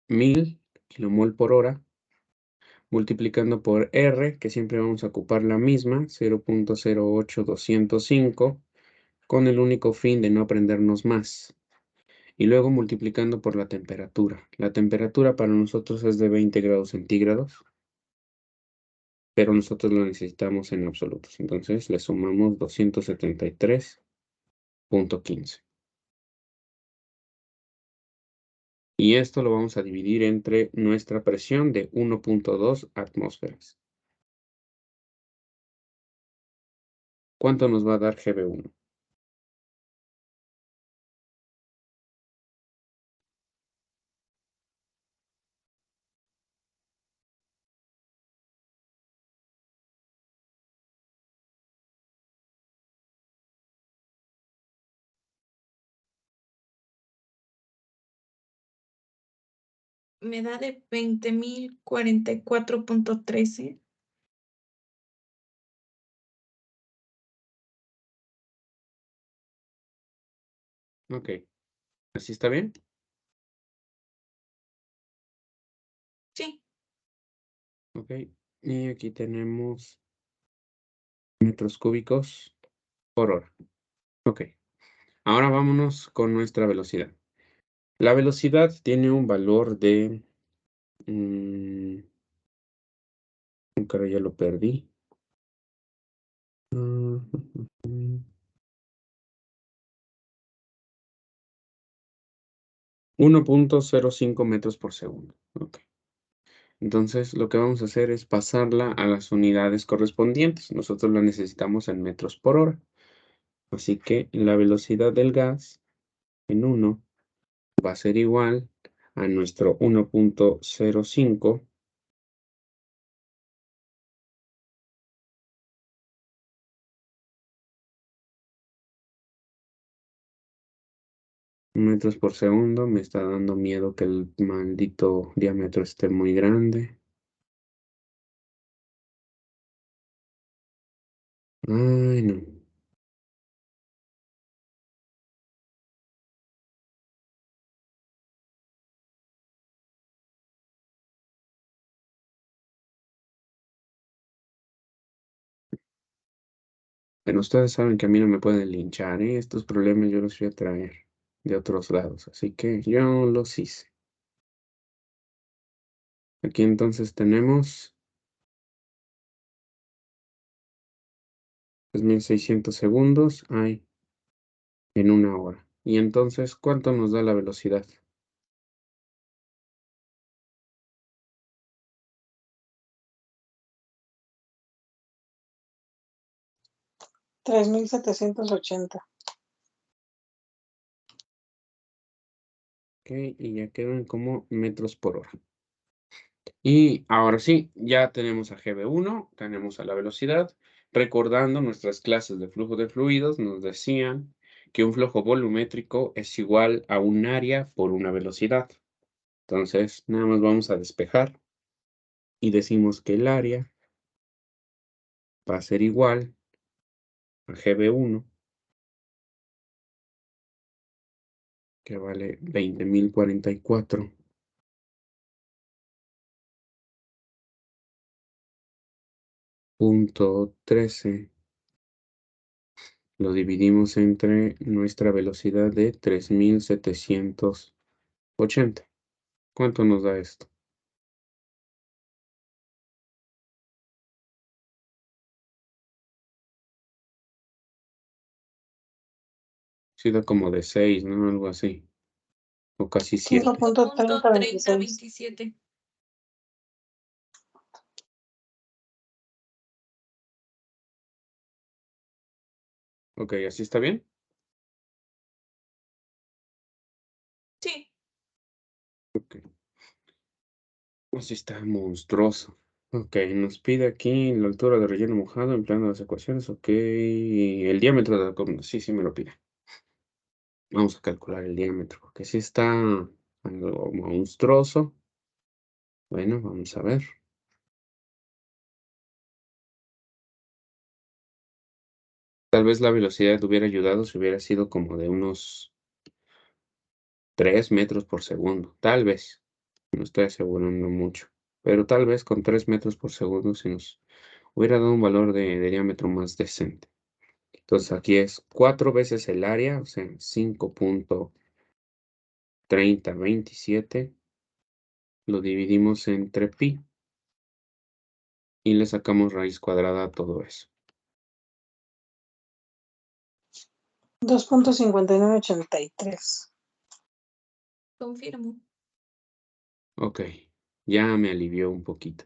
1000 kilomol por hora multiplicando por R, que siempre vamos a ocupar la misma, 0.08205, con el único fin de no aprendernos más. Y luego multiplicando por la temperatura. La temperatura para nosotros es de 20 grados centígrados, pero nosotros lo necesitamos en absolutos. Entonces le sumamos 273.15. Y esto lo vamos a dividir entre nuestra presión de 1.2 atmósferas. ¿Cuánto nos va a dar GB1? Me da de 20.044.13. Ok, ¿así está bien? Sí, Ok, y aquí tenemos metros cúbicos por hora. Ok, ahora vámonos con nuestra velocidad. La velocidad tiene un valor de... Claro, ya lo perdí. 1.05 metros por segundo. Ok. Entonces, lo que vamos a hacer es pasarla a las unidades correspondientes. Nosotros la necesitamos en metros por hora. Así que la velocidad del gas en 1 va a ser igual a nuestro 1.05 metros por segundo. Me está dando miedo que el maldito diámetro esté muy grande. Ay, no. Pero ustedes saben que a mí no me pueden linchar, ¿eh? Estos problemas yo los voy a traer de otros lados, así que yo los hice. Aquí entonces tenemos 3600 segundos hay en una hora. Y entonces, ¿cuánto nos da la velocidad? 3780. Ok, y ya quedan como metros por hora. Y ahora sí, ya tenemos a GB1, tenemos a la velocidad. Recordando nuestras clases de flujo de fluidos, nos decían que un flujo volumétrico es igual a un área por una velocidad. Entonces, nada más vamos a despejar y decimos que el área va a ser igual a GB1, que vale 20.044.13. Lo dividimos entre nuestra velocidad de 3780. ¿Cuánto nos da esto? Sí, da como de 6, ¿no? Algo así. O casi 7. 5.3026. 5.3027. Ok, ¿así está bien? Sí. Ok. Así está monstruoso. Ok, nos pide aquí la altura de relleno mojado empleando las ecuaciones. Ok, el diámetro de la columna. Sí, sí me lo pide. Vamos a calcular el diámetro, porque sí está algo monstruoso. Bueno, vamos a ver. Tal vez la velocidad hubiera ayudado si hubiera sido como de unos 3 metros por segundo. Tal vez. No estoy asegurando mucho. Pero tal vez con 3 metros por segundo se nos hubiera dado un valor de diámetro más decente. Entonces aquí es 4 veces el área, o sea, 5.3027. Lo dividimos entre pi y le sacamos raíz cuadrada a todo eso. 2.5983. Confirmo. Ok, ya me alivió un poquito.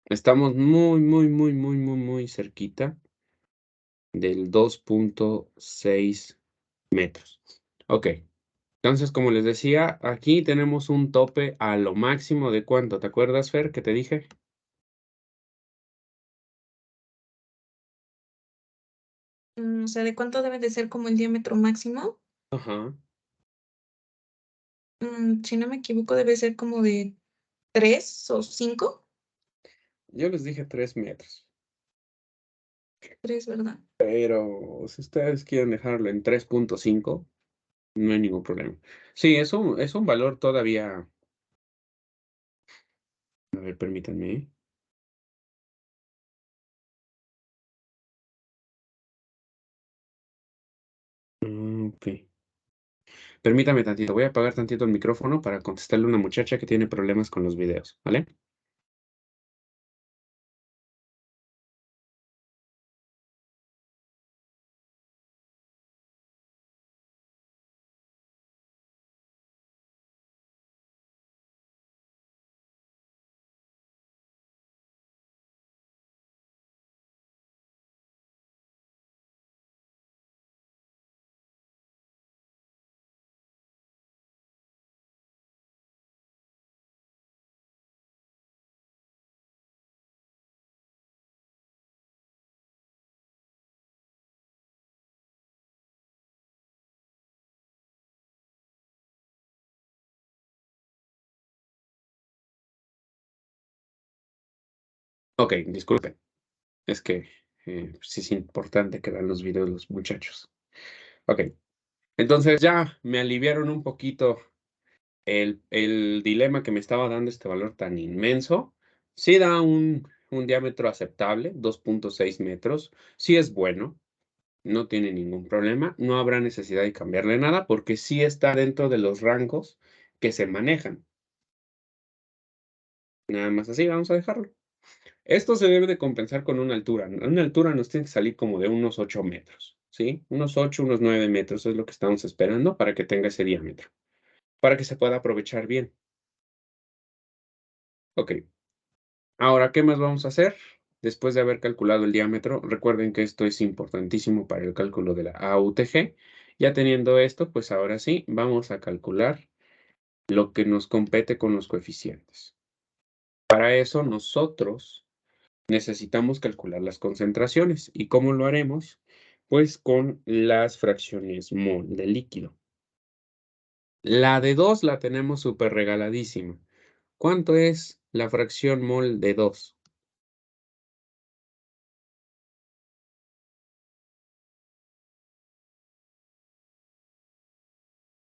Estamos muy cerquita del 2.6 metros. Ok, entonces como les decía, aquí tenemos un tope a lo máximo de ¿cuánto? ¿Te acuerdas, Fer, que te dije? O sea, ¿de cuánto debe de ser como el diámetro máximo? Ajá. Si no me equivoco, debe ser como de 3 o 5. Yo les dije 3 metros. 3, ¿verdad? Pero si ustedes quieren dejarlo en 3.5, no hay ningún problema. Sí, es un valor todavía. A ver, permítanme. Ok. Permítame tantito. Voy a apagar tantito el micrófono para contestarle a una muchacha que tiene problemas con los videos, ¿vale? Ok, disculpen. Es que sí es importante que vean los videos los muchachos. Ok, entonces ya me aliviaron un poquito el dilema que me estaba dando este valor tan inmenso. Sí da un diámetro aceptable, 2.6 metros. Sí es bueno, no tiene ningún problema. No habrá necesidad de cambiarle nada porque sí está dentro de los rangos que se manejan. Nada más así, vamos a dejarlo. Esto se debe de compensar con una altura. Una altura nos tiene que salir como de unos 8 metros, ¿sí? Unos 8, unos 9 metros es lo que estamos esperando para que tenga ese diámetro, para que se pueda aprovechar bien. Ok. Ahora, ¿qué más vamos a hacer? Después de haber calculado el diámetro, recuerden que esto es importantísimo para el cálculo de la AUTG. Ya teniendo esto, pues ahora sí, vamos a calcular lo que nos compete con los coeficientes. Para eso, nosotros necesitamos calcular las concentraciones. ¿Y cómo lo haremos? Pues con las fracciones mol de líquido. La de 2 la tenemos súper regaladísima. ¿Cuánto es la fracción mol de 2?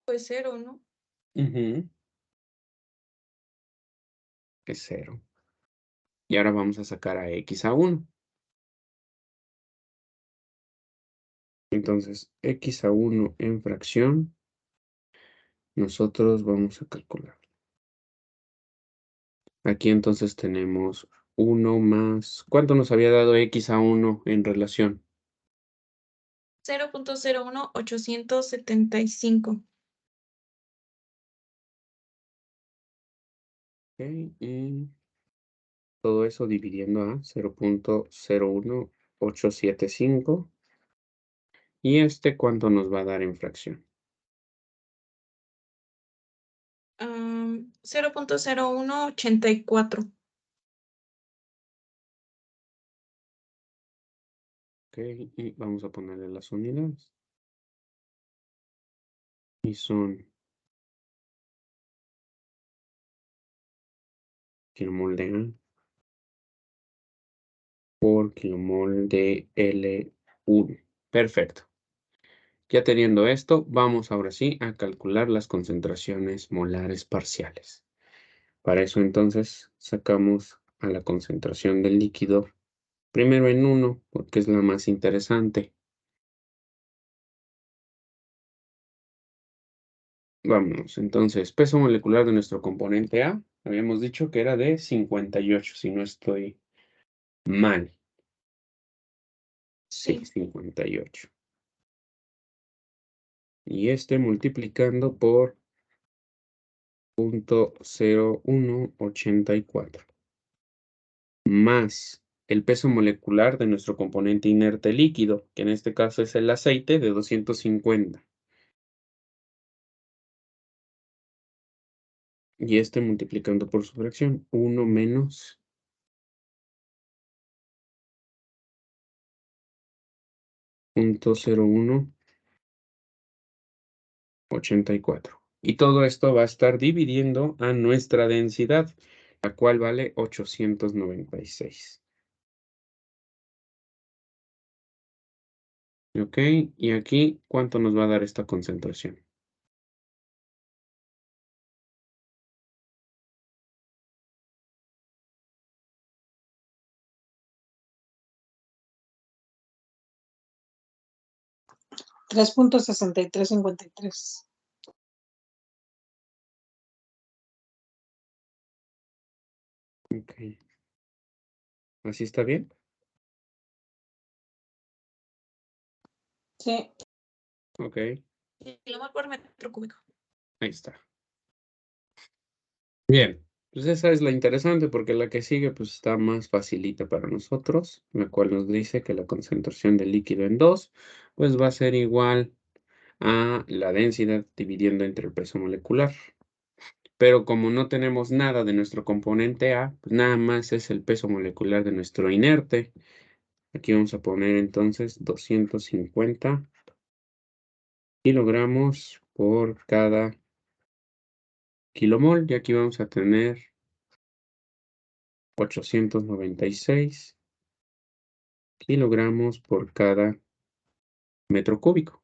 Pues 0, ¿no? Es 0. Y ahora vamos a sacar a x a 1. Entonces, x a 1 en fracción, nosotros vamos a calcular. Aquí entonces tenemos 1 más... ¿Cuánto nos había dado x a 1 en relación? 0.01875. Okay, y todo eso dividiendo a 0.01875. ¿Y este cuánto nos va a dar en fracción? 0.0184. Ok, y vamos a ponerle las unidades. Y son kilomol de A por kilomol de L1. Perfecto. Ya teniendo esto, vamos ahora sí a calcular las concentraciones molares parciales. Para eso entonces sacamos a la concentración del líquido primero en 1, porque es la más interesante. Vámonos, entonces, peso molecular de nuestro componente A, habíamos dicho que era de 58, si no estoy mal. Sí, Sí. 58. Y este multiplicando por 0.0184. Más el peso molecular de nuestro componente inerte líquido, que en este caso es el aceite de 250. Y este multiplicando por su fracción, 1 menos 0.0184. Y todo esto va a estar dividiendo a nuestra densidad, la cual vale 896. ¿Ok? Y aquí, ¿cuánto nos va a dar esta concentración? $3.6353. Ok. ¿Así está bien? Sí. Ok, Kilomol por metro cúbico. ahí está. Bien, pues esa es la interesante porque la que sigue pues está más facilita para nosotros, la cual nos dice que la concentración del líquido en 2 pues va a ser igual a la densidad dividiendo entre el peso molecular. Pero como no tenemos nada de nuestro componente A, pues nada más es el peso molecular de nuestro inerte. Aquí vamos a poner entonces 250 kilogramos por cada kilomol. Y aquí vamos a tener 896 kilogramos por cada metro cúbico.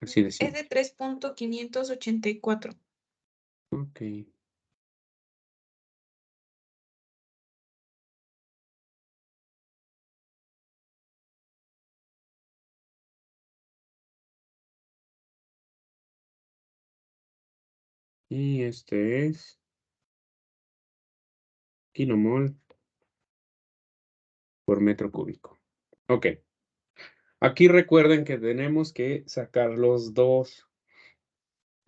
Así de Es simple. de 3.584. Ok. Y este es kilomol por metro cúbico. Ok. Aquí recuerden que tenemos que sacar los dos,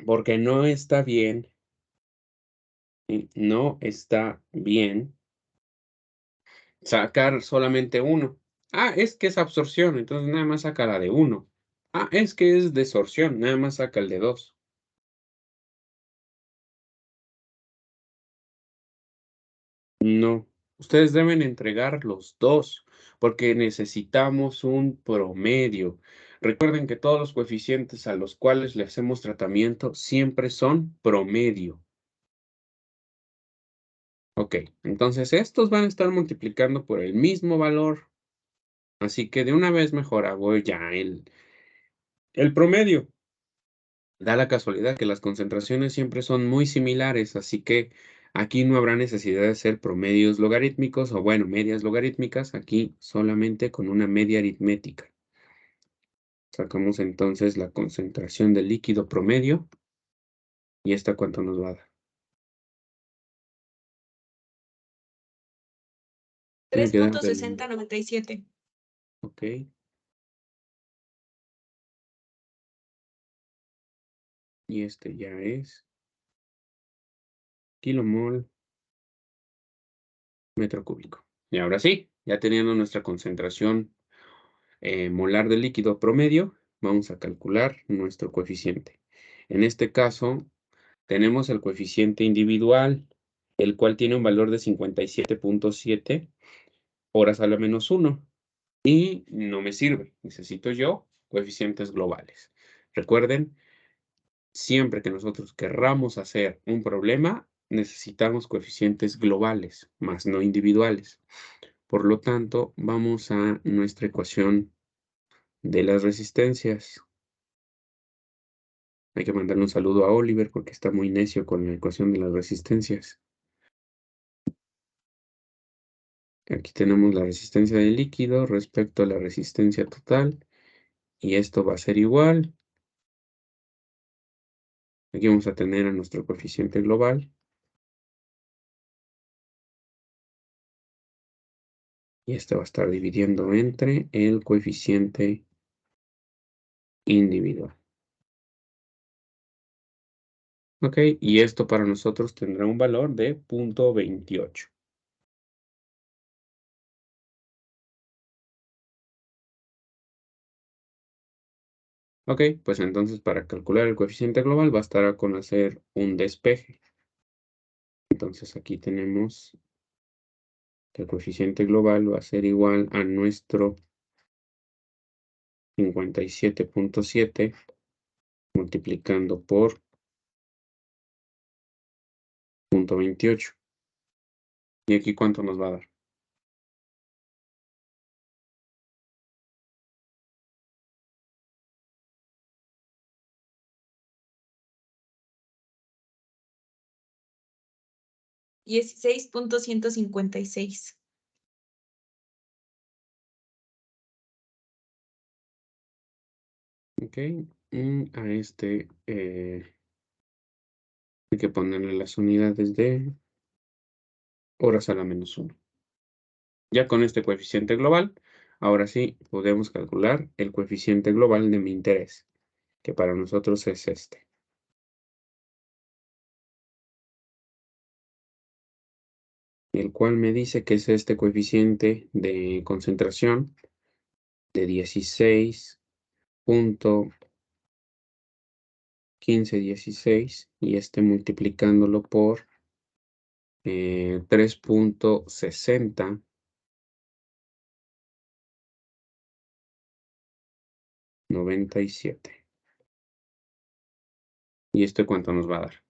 porque no está bien, no está bien sacar solamente uno. Ah, es que es absorción, entonces nada más saca la de uno. Ah, es que es desorción, nada más saca el de dos. No, ustedes deben entregar los dos, porque necesitamos un promedio. Recuerden que todos los coeficientes a los cuales le hacemos tratamiento siempre son promedio. Ok, entonces estos van a estar multiplicando por el mismo valor. Así que de una vez mejor hago ya el promedio. Da la casualidad que las concentraciones siempre son muy similares, así que aquí no habrá necesidad de hacer promedios logarítmicos o bueno, medias logarítmicas, aquí solamente con una media aritmética. Sacamos entonces la concentración del líquido promedio y esta cuánto nos va a dar. Tiene que dar del... 3.6097. Ok. Y este ya es kilomol metro cúbico. Y ahora sí, ya teniendo nuestra concentración molar de líquido promedio, vamos a calcular nuestro coeficiente. En este caso, tenemos el coeficiente individual, el cual tiene un valor de 57.7 horas a la menos 1. Y no me sirve. Necesito yo coeficientes globales. Recuerden, siempre que nosotros querramos hacer un problema, necesitamos coeficientes globales, más no individuales. Por lo tanto, vamos a nuestra ecuación de las resistencias. Hay que mandarle un saludo a Oliver porque está muy necio con la ecuación de las resistencias. Aquí tenemos la resistencia del líquido respecto a la resistencia total. Y esto va a ser igual. Aquí vamos a tener a nuestro coeficiente global. Y este va a estar dividiendo entre el coeficiente individual. Ok, y esto para nosotros tendrá un valor de 0.28. Ok, pues entonces para calcular el coeficiente global bastará con hacer un despeje. Entonces aquí tenemos que el coeficiente global va a ser igual a nuestro 57.7 multiplicando por 0.28. ¿Y aquí cuánto nos va a dar? Y 16.156. Ok, a este hay que ponerle las unidades de horas a la menos 1. Ya con este coeficiente global, ahora sí podemos calcular el coeficiente global de mi interés, que para nosotros es este. El cual me dice que es este coeficiente de concentración de 16.1516 y este multiplicándolo por 3.6097. ¿Y esto cuánto nos va a dar?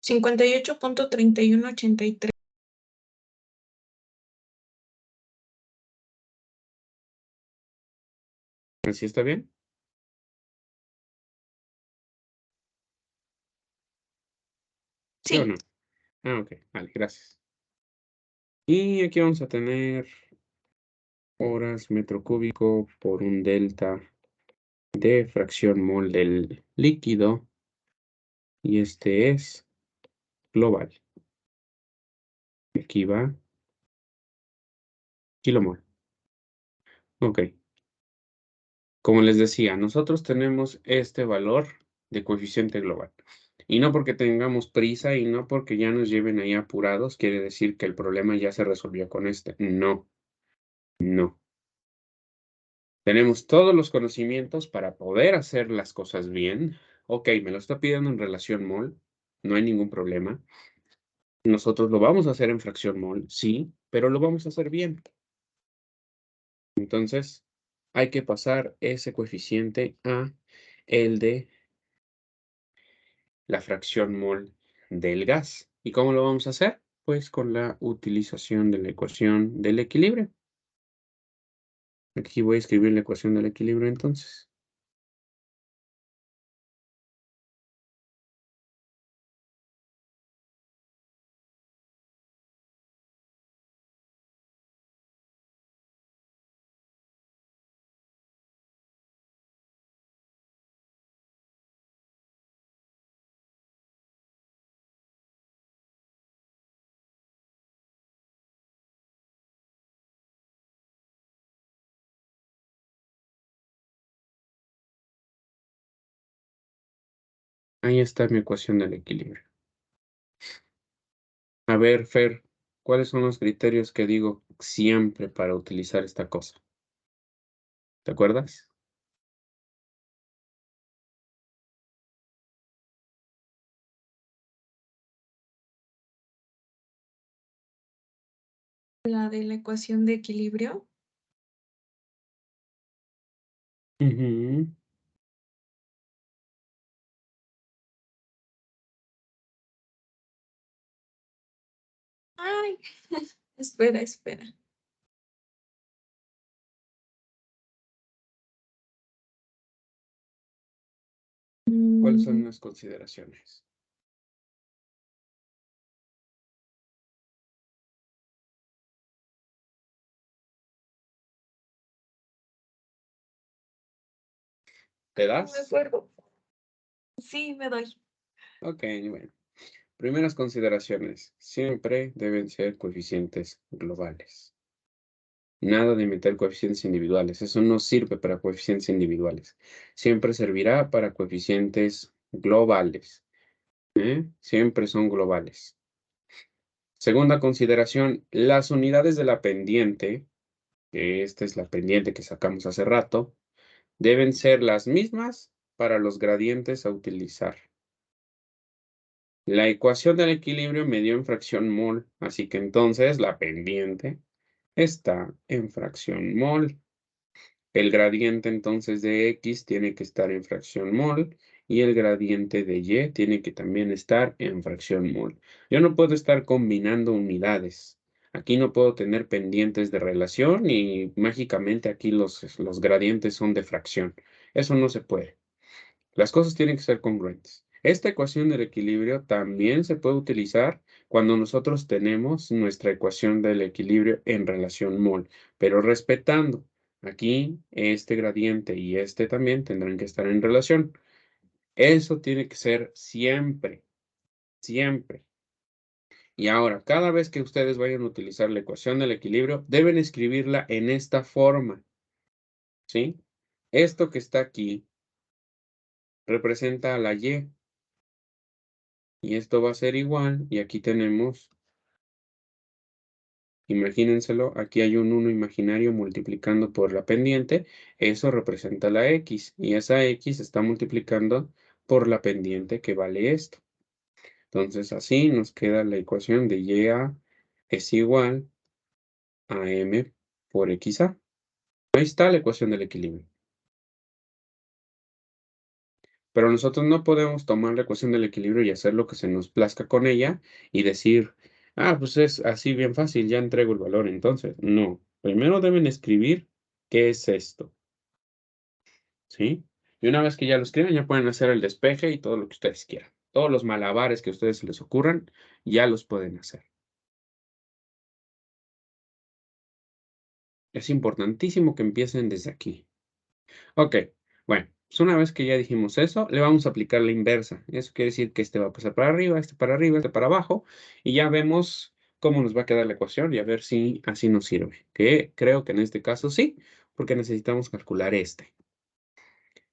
58.3183. ¿Así está bien? ¿Sí o Sí, no? Ah, ok. Vale, gracias. Y aquí vamos a tener horas metro cúbico por un delta de fracción mol del líquido. Y este es global. Aquí va kilomol. Ok. Como les decía, nosotros tenemos este valor de coeficiente global. Y no porque tengamos prisa y no porque ya nos lleven ahí apurados, quiere decir que el problema ya se resolvió con este. No, no. Tenemos todos los conocimientos para poder hacer las cosas bien. Ok, me lo está pidiendo en relación mol, no hay ningún problema. Nosotros lo vamos a hacer en fracción mol, sí, pero lo vamos a hacer bien. Entonces, hay que pasar ese coeficiente a el de la fracción mol del gas. ¿Y cómo lo vamos a hacer? Pues con la utilización de la ecuación del equilibrio. Aquí voy a escribir la ecuación del equilibrio entonces. Ahí está mi ecuación del equilibrio. A ver, Fer, ¿cuáles son los criterios que digo siempre para utilizar esta cosa? ¿Te acuerdas? la de la ecuación de equilibrio. Ujú. Ay, espera, espera. ¿Cuáles son Mm, las consideraciones? ¿Te no me das? acuerdo. Sí, me doy. Ok, bueno. Primeras consideraciones. Siempre deben ser coeficientes globales. Nada de meter coeficientes individuales. Eso no sirve para coeficientes individuales. Siempre servirá para coeficientes globales. Siempre son globales. Segunda consideración, las unidades de la pendiente, que esta es la pendiente que sacamos hace rato, deben ser las mismas para los gradientes a utilizar. La ecuación del equilibrio me dio en fracción mol, así que entonces la pendiente está en fracción mol. El gradiente entonces de X tiene que estar en fracción mol y el gradiente de Y tiene que también estar en fracción mol. Yo no puedo estar combinando unidades. Aquí no puedo tener pendientes de relación y mágicamente aquí los gradientes son de fracción. Eso no se puede. Las cosas tienen que ser congruentes. Esta ecuación del equilibrio también se puede utilizar cuando nosotros tenemos nuestra ecuación del equilibrio en relación mol, pero respetando. Aquí este gradiente y este también tendrán que estar en relación. Eso tiene que ser siempre, siempre. Y ahora, cada vez que ustedes vayan a utilizar la ecuación del equilibrio, deben escribirla en esta forma, ¿sí? Esto que está aquí representa a la Y. Y esto va a ser igual, y aquí tenemos, imagínenselo, aquí hay un 1 imaginario multiplicando por la pendiente, eso representa la X, y esa X está multiplicando por la pendiente que vale esto. Entonces así nos queda la ecuación de YA es igual a M por XA. Ahí está la ecuación del equilibrio. Pero nosotros no podemos tomar la ecuación del equilibrio y hacer lo que se nos plazca con ella y decir, ah, pues es así bien fácil, ya entrego el valor. Entonces, no. Primero deben escribir qué es esto, ¿sí? Y una vez que ya lo escriben, ya pueden hacer el despeje y todo lo que ustedes quieran. Todos los malabares que a ustedes se les ocurran, ya los pueden hacer. Es importantísimo que empiecen desde aquí. Ok, bueno, pues una vez que ya dijimos eso, le vamos a aplicar la inversa. Eso quiere decir que este va a pasar para arriba, este para abajo, y ya vemos cómo nos va a quedar la ecuación y a ver si así nos sirve. Que creo que en este caso sí, porque necesitamos calcular este.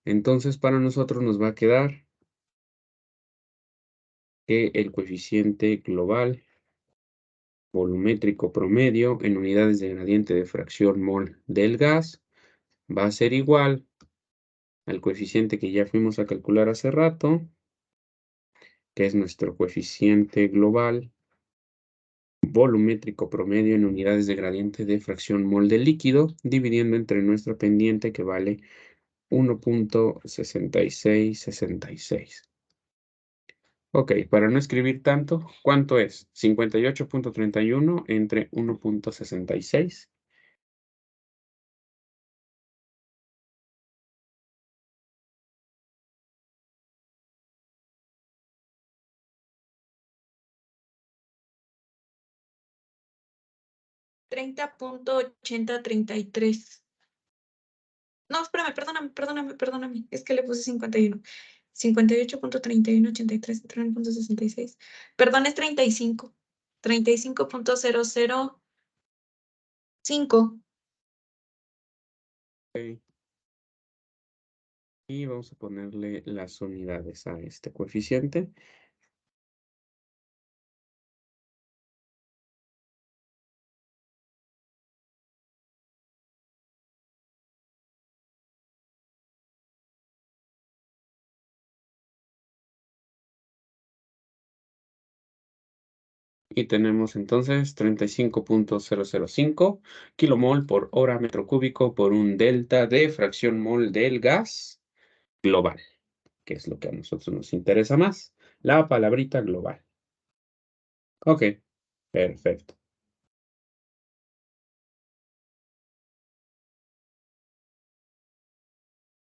Entonces, para nosotros nos va a quedar que el coeficiente global volumétrico promedio en unidades de gradiente de fracción mol del gas va a ser igual al coeficiente que ya fuimos a calcular hace rato, que es nuestro coeficiente global volumétrico promedio en unidades de gradiente de fracción mol del líquido, dividiendo entre nuestra pendiente que vale 1.6666. Ok, para no escribir tanto, ¿cuánto es? 58.31 entre 1.66. 30.8033. No, espérame, perdóname. Es que le puse 51. 58.3183 entre 1.66. Perdón, es 35. 35.005. Ok, y vamos a ponerle las unidades a este coeficiente. Y tenemos entonces 35.005 kilomol por hora metro cúbico por un delta de fracción mol del gas global, que es lo que a nosotros nos interesa más, la palabrita global. Ok, perfecto.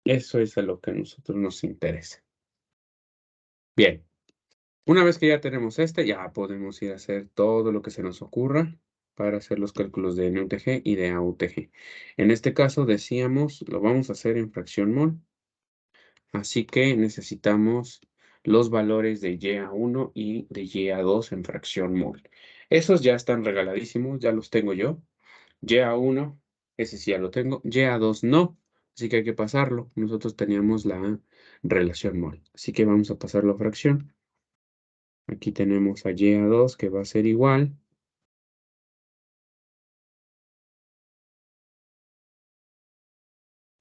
Eso es a lo que a nosotros nos interesa. Bien, una vez que ya tenemos este, ya podemos ir a hacer todo lo que se nos ocurra para hacer los cálculos de NUTG y de AUTG. En este caso decíamos, lo vamos a hacer en fracción mol. Así que necesitamos los valores de Y1 y de Y2 en fracción mol. Esos ya están regaladísimos, ya los tengo yo. Y1, ese sí ya lo tengo. Y2 no, así que hay que pasarlo. Nosotros teníamos la relación mol, así que vamos a pasarlo a fracción. Aquí tenemos a Y2 que va a ser igual.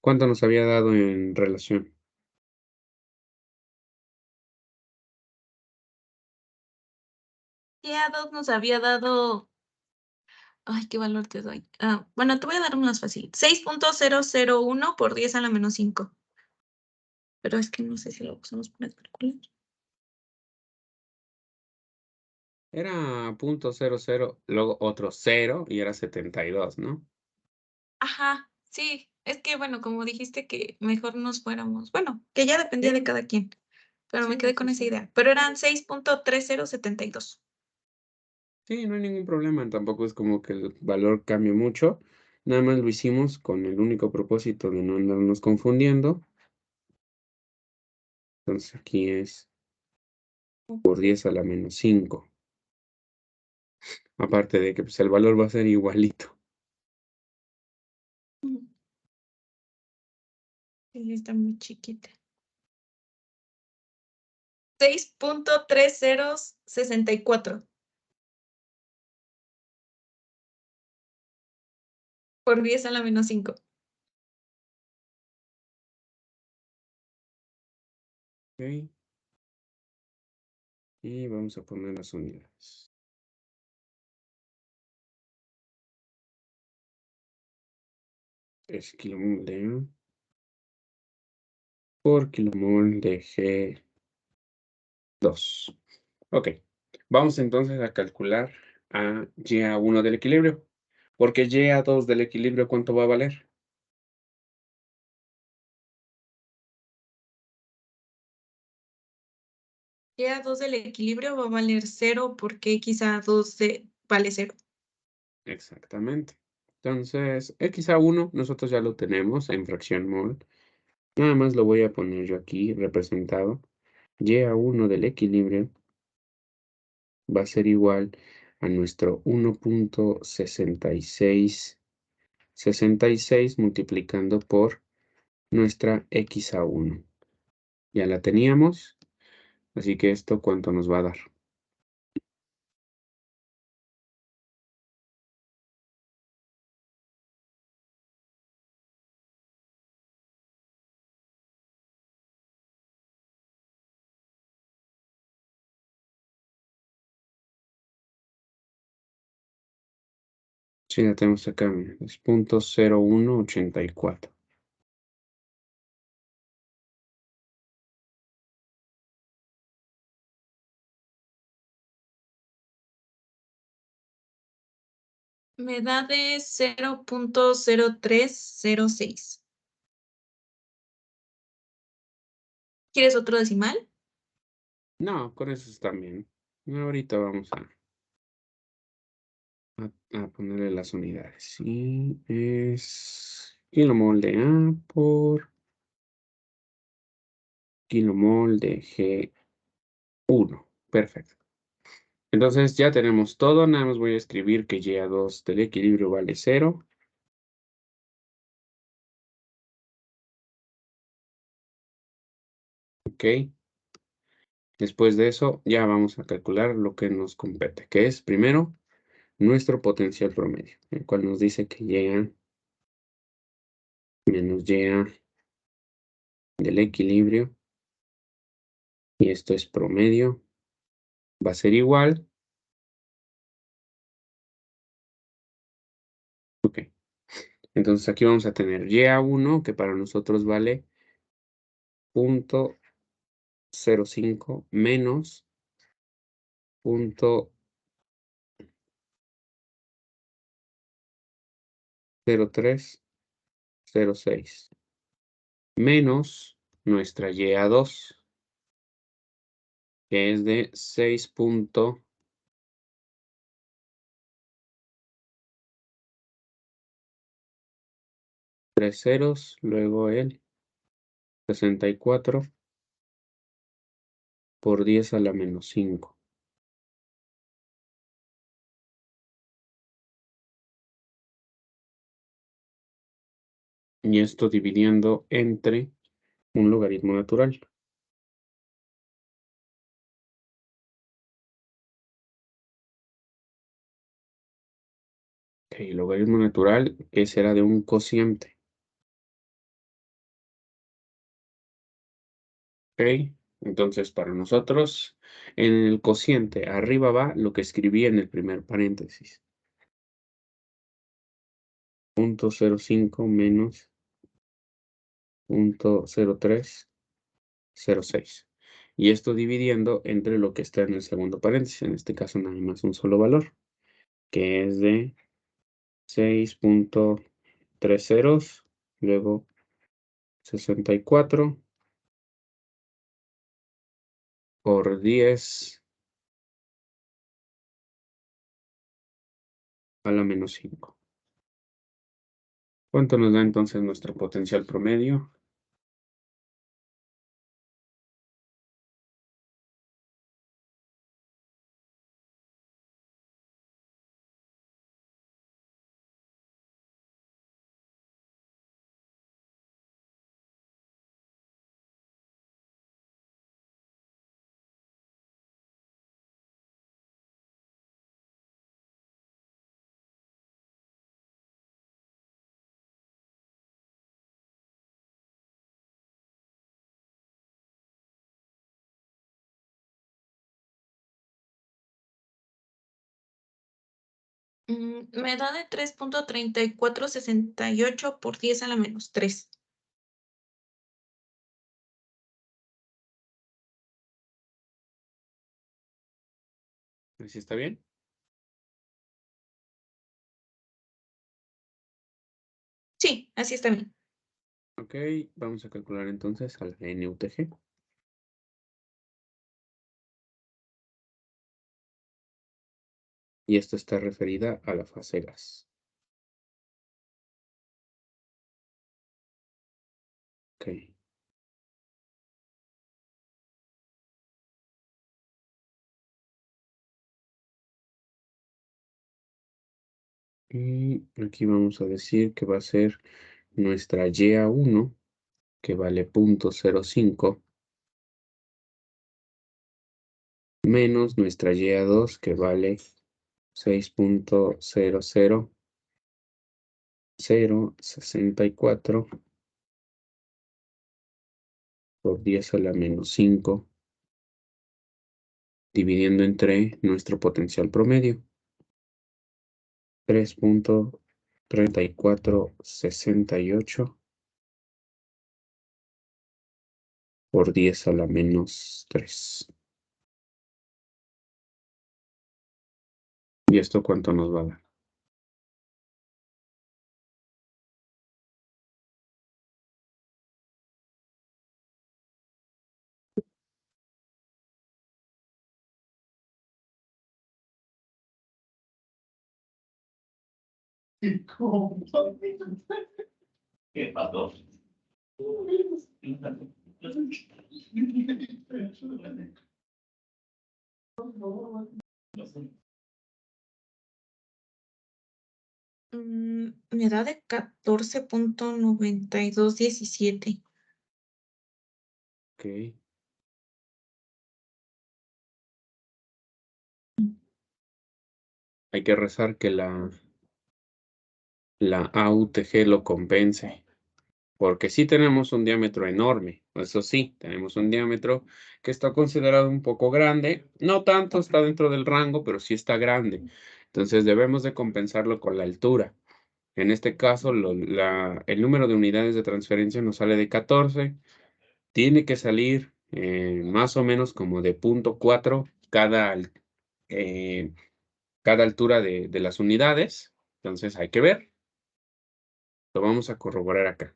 ¿Cuánto nos había dado en relación? Ya 2 nos había dado. Ay, ¿qué valor te doy? Bueno, te voy a dar uno más fácil. 6.001 por 10 a la menos 5. Pero es que no sé si lo usamos para calcular. Era .00, luego otro 0 y era 72, ¿no? Ajá, sí. Es que, bueno, como dijiste que mejor nos fuéramos. Bueno, que ya dependía de Sí, cada quien. Pero me sí, quedé sí, con esa sí. idea. Pero eran 6.3072. Sí, no hay ningún problema, tampoco es como que el valor cambie mucho, nada más lo hicimos con el único propósito de no andarnos confundiendo. Entonces aquí es por 10 a la menos 5, aparte de que pues, el valor va a ser igualito. Sí, está muy chiquita. 6.3064 por 10 a la menos 5. ¿Ok? Y vamos a poner las unidades. Es kilomol de por kilomol de G2. Ok, vamos entonces a calcular a YA1 del equilibrio. Porque YA2 del equilibrio, ¿cuánto va a valer? YA2 del equilibrio va a valer 0 porque XA2 vale 0. Exactamente. Entonces, XA1 nosotros ya lo tenemos en fracción mol. Nada más lo voy a poner yo aquí representado. YA1 del equilibrio va a ser igual a nuestro 1.6666 multiplicando por nuestra XA1. Ya la teníamos, así que esto ¿cuánto nos va a dar? Sí, la tenemos acá, mira, es 0.0184. Me da de 0.0306. ¿Quieres otro decimal? No, con eso está bien. Ahorita vamos a ponerle las unidades. Y es kilomol de A por kilomol de G1. Perfecto. Entonces ya tenemos todo. Nada más voy a escribir que YA2 del equilibrio vale 0. Ok. Después de eso ya vamos a calcular lo que nos compete, que es primero nuestro potencial promedio, el cual nos dice que YA menos YA del equilibrio, y esto es promedio, va a ser igual. Ok. Entonces aquí vamos a tener YA1, que para nosotros vale 0.05 menos 0.0306 menos nuestra YA2, que es de 6.3 ceros, luego el 64 por 10 a la menos 5. Y esto dividiendo entre un logaritmo natural. Ok, logaritmo natural que será de un cociente. Ok, entonces para nosotros, en el cociente arriba va lo que escribí en el primer paréntesis. 0.05 menos 0.0306. Y esto dividiendo entre lo que está en el segundo paréntesis, en este caso nada más un solo valor, que es de 6.3 ceros, luego 64 por 10 a la menos 5. ¿Cuánto nos da entonces nuestro potencial promedio? Me da de 3.3468 por 10 a la menos 3. ¿Así está bien? Sí, así está bien. Ok, vamos a calcular entonces a la NUTG. Y esto está referida a la fase gas. Ok. Y aquí vamos a decir que va a ser nuestra YA1, que vale 0.05, menos nuestra YA2, que vale 6.00064 por 10 a la menos 5, dividiendo entre nuestro potencial promedio, 3.3468 por 10 a la menos 3. ¿Y esto cuánto nos va a dar? ¿Qué pasó? Me da de 14.9217. Ok. Hay que rezar que la AUTG lo compense, porque sí tenemos un diámetro enorme, eso sí, tenemos un diámetro que está considerado un poco grande, no tanto está dentro del rango, pero sí está grande. Entonces debemos de compensarlo con la altura. En este caso, el número de unidades de transferencia nos sale de 14, tiene que salir más o menos como de 0.4 cada altura de las unidades. Entonces hay que ver. Lo vamos a corroborar acá.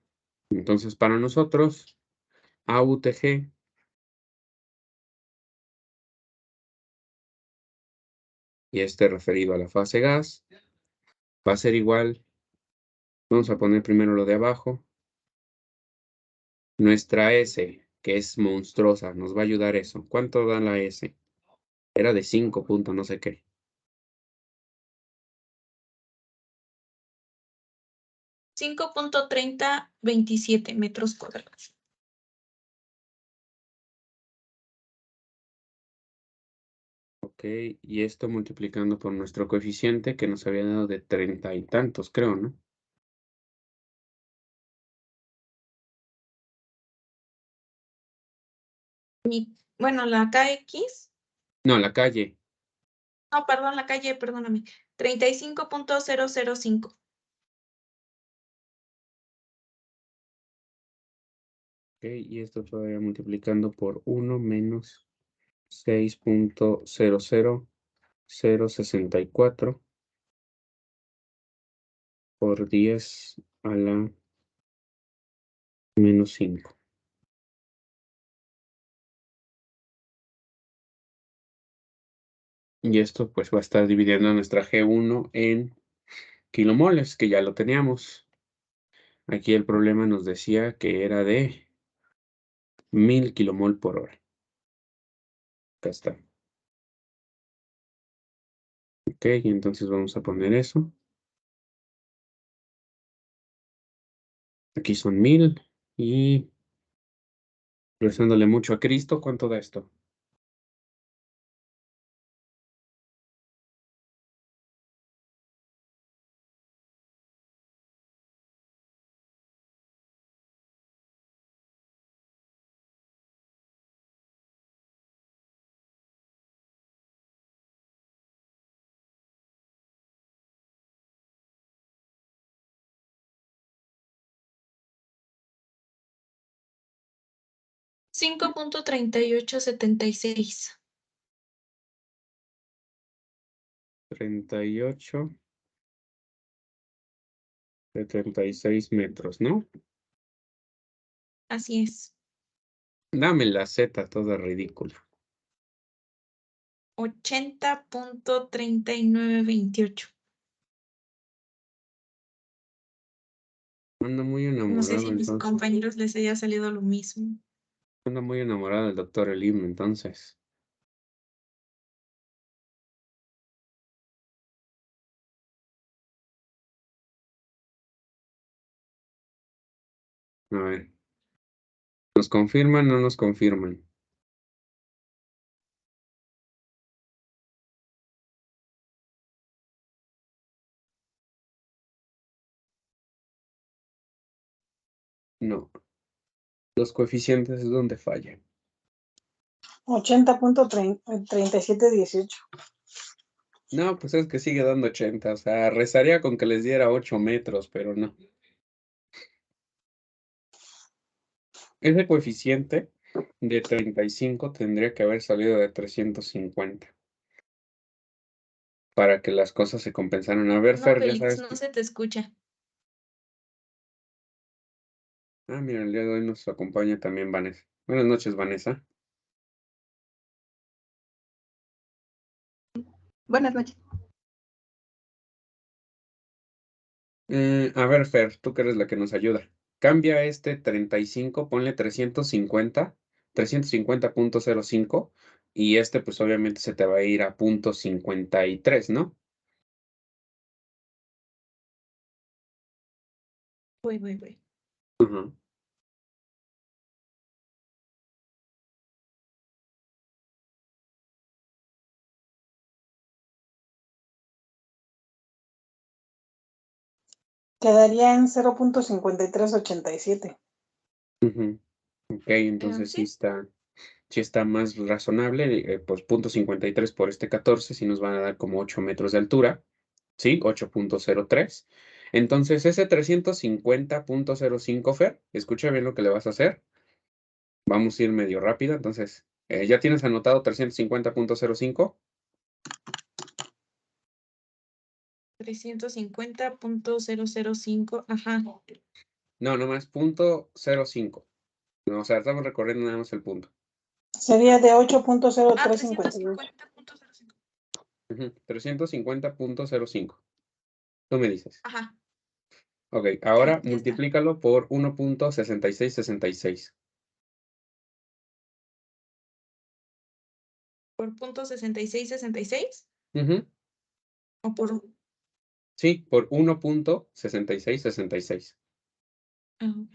Entonces, para nosotros, AUTG y este referido a la fase gas va a ser igual. Vamos a poner primero lo de abajo. Nuestra S, que es monstruosa, nos va a ayudar eso. ¿Cuánto da la S? Era de 5 puntos, no sé qué. 5.3027 metros cuadrados. Ok, y esto multiplicando por nuestro coeficiente que nos había dado de 30 y tantos, creo, ¿no? Bueno, la KX. No, la calle. No, perdón, la calle, perdóname. 35.005. Ok, y esto todavía multiplicando por 1 menos 6.00064 por 10 a la menos 5. Y esto pues va a estar dividiendo nuestra G1 en kilomoles, que ya lo teníamos. Aquí el problema nos decía que era de 1000 kilomol por hora. Acá está. Ok, y entonces vamos a poner eso. Aquí son 1000 y rezándole mucho a Cristo, ¿cuánto da esto? $5.3876. 38, 76 metros, ¿no? Así es. Dame la Z toda ridícula. 80.3928. Ando muy No sé enamorado, si a mis entonces. compañeros les haya salido lo mismo. Ando muy enamorado del doctor Elim, entonces. A ver. ¿Nos confirman o no nos confirman? No. Los coeficientes es donde fallan. 80.3718. No, pues es que sigue dando 80. O sea, rezaría con que les diera 8 metros, pero no. Ese coeficiente de 35 tendría que haber salido de 350 para que las cosas se compensaran. A ver, No, Fer, ya Félix, sabes. no se te escucha. Ah, mira, el día de hoy nos acompaña también Vanessa. Buenas noches, Vanessa. Buenas noches. A ver, Fer, tú que eres la que nos ayuda. Cambia este 35, ponle 350, 350.05 y este pues obviamente se te va a ir a .53, ¿no? Voy. Ajá. Quedaría en 0.5387. Ujú. Ok, entonces Sí. sí está más razonable, pues .53 por este 14, sí nos van a dar como 8 metros de altura, ¿sí? 8.03. Entonces ese 350.05, Fer, escucha bien lo que le vas a hacer. Vamos a ir medio rápido, entonces, ¿ya tienes anotado 350.05? 350.005. Ajá. No, nomás .05. No, o sea, estamos recorriendo nada más el punto. Sería de Ah, 8.0358. 350.05. 350.05. Tú me dices. Ajá. Ok, ahora Ya está. multiplícalo por 1.6666. ¿Por .6666? Ujú. ¿O por...? Sí, por 1.6666. Ah, ok.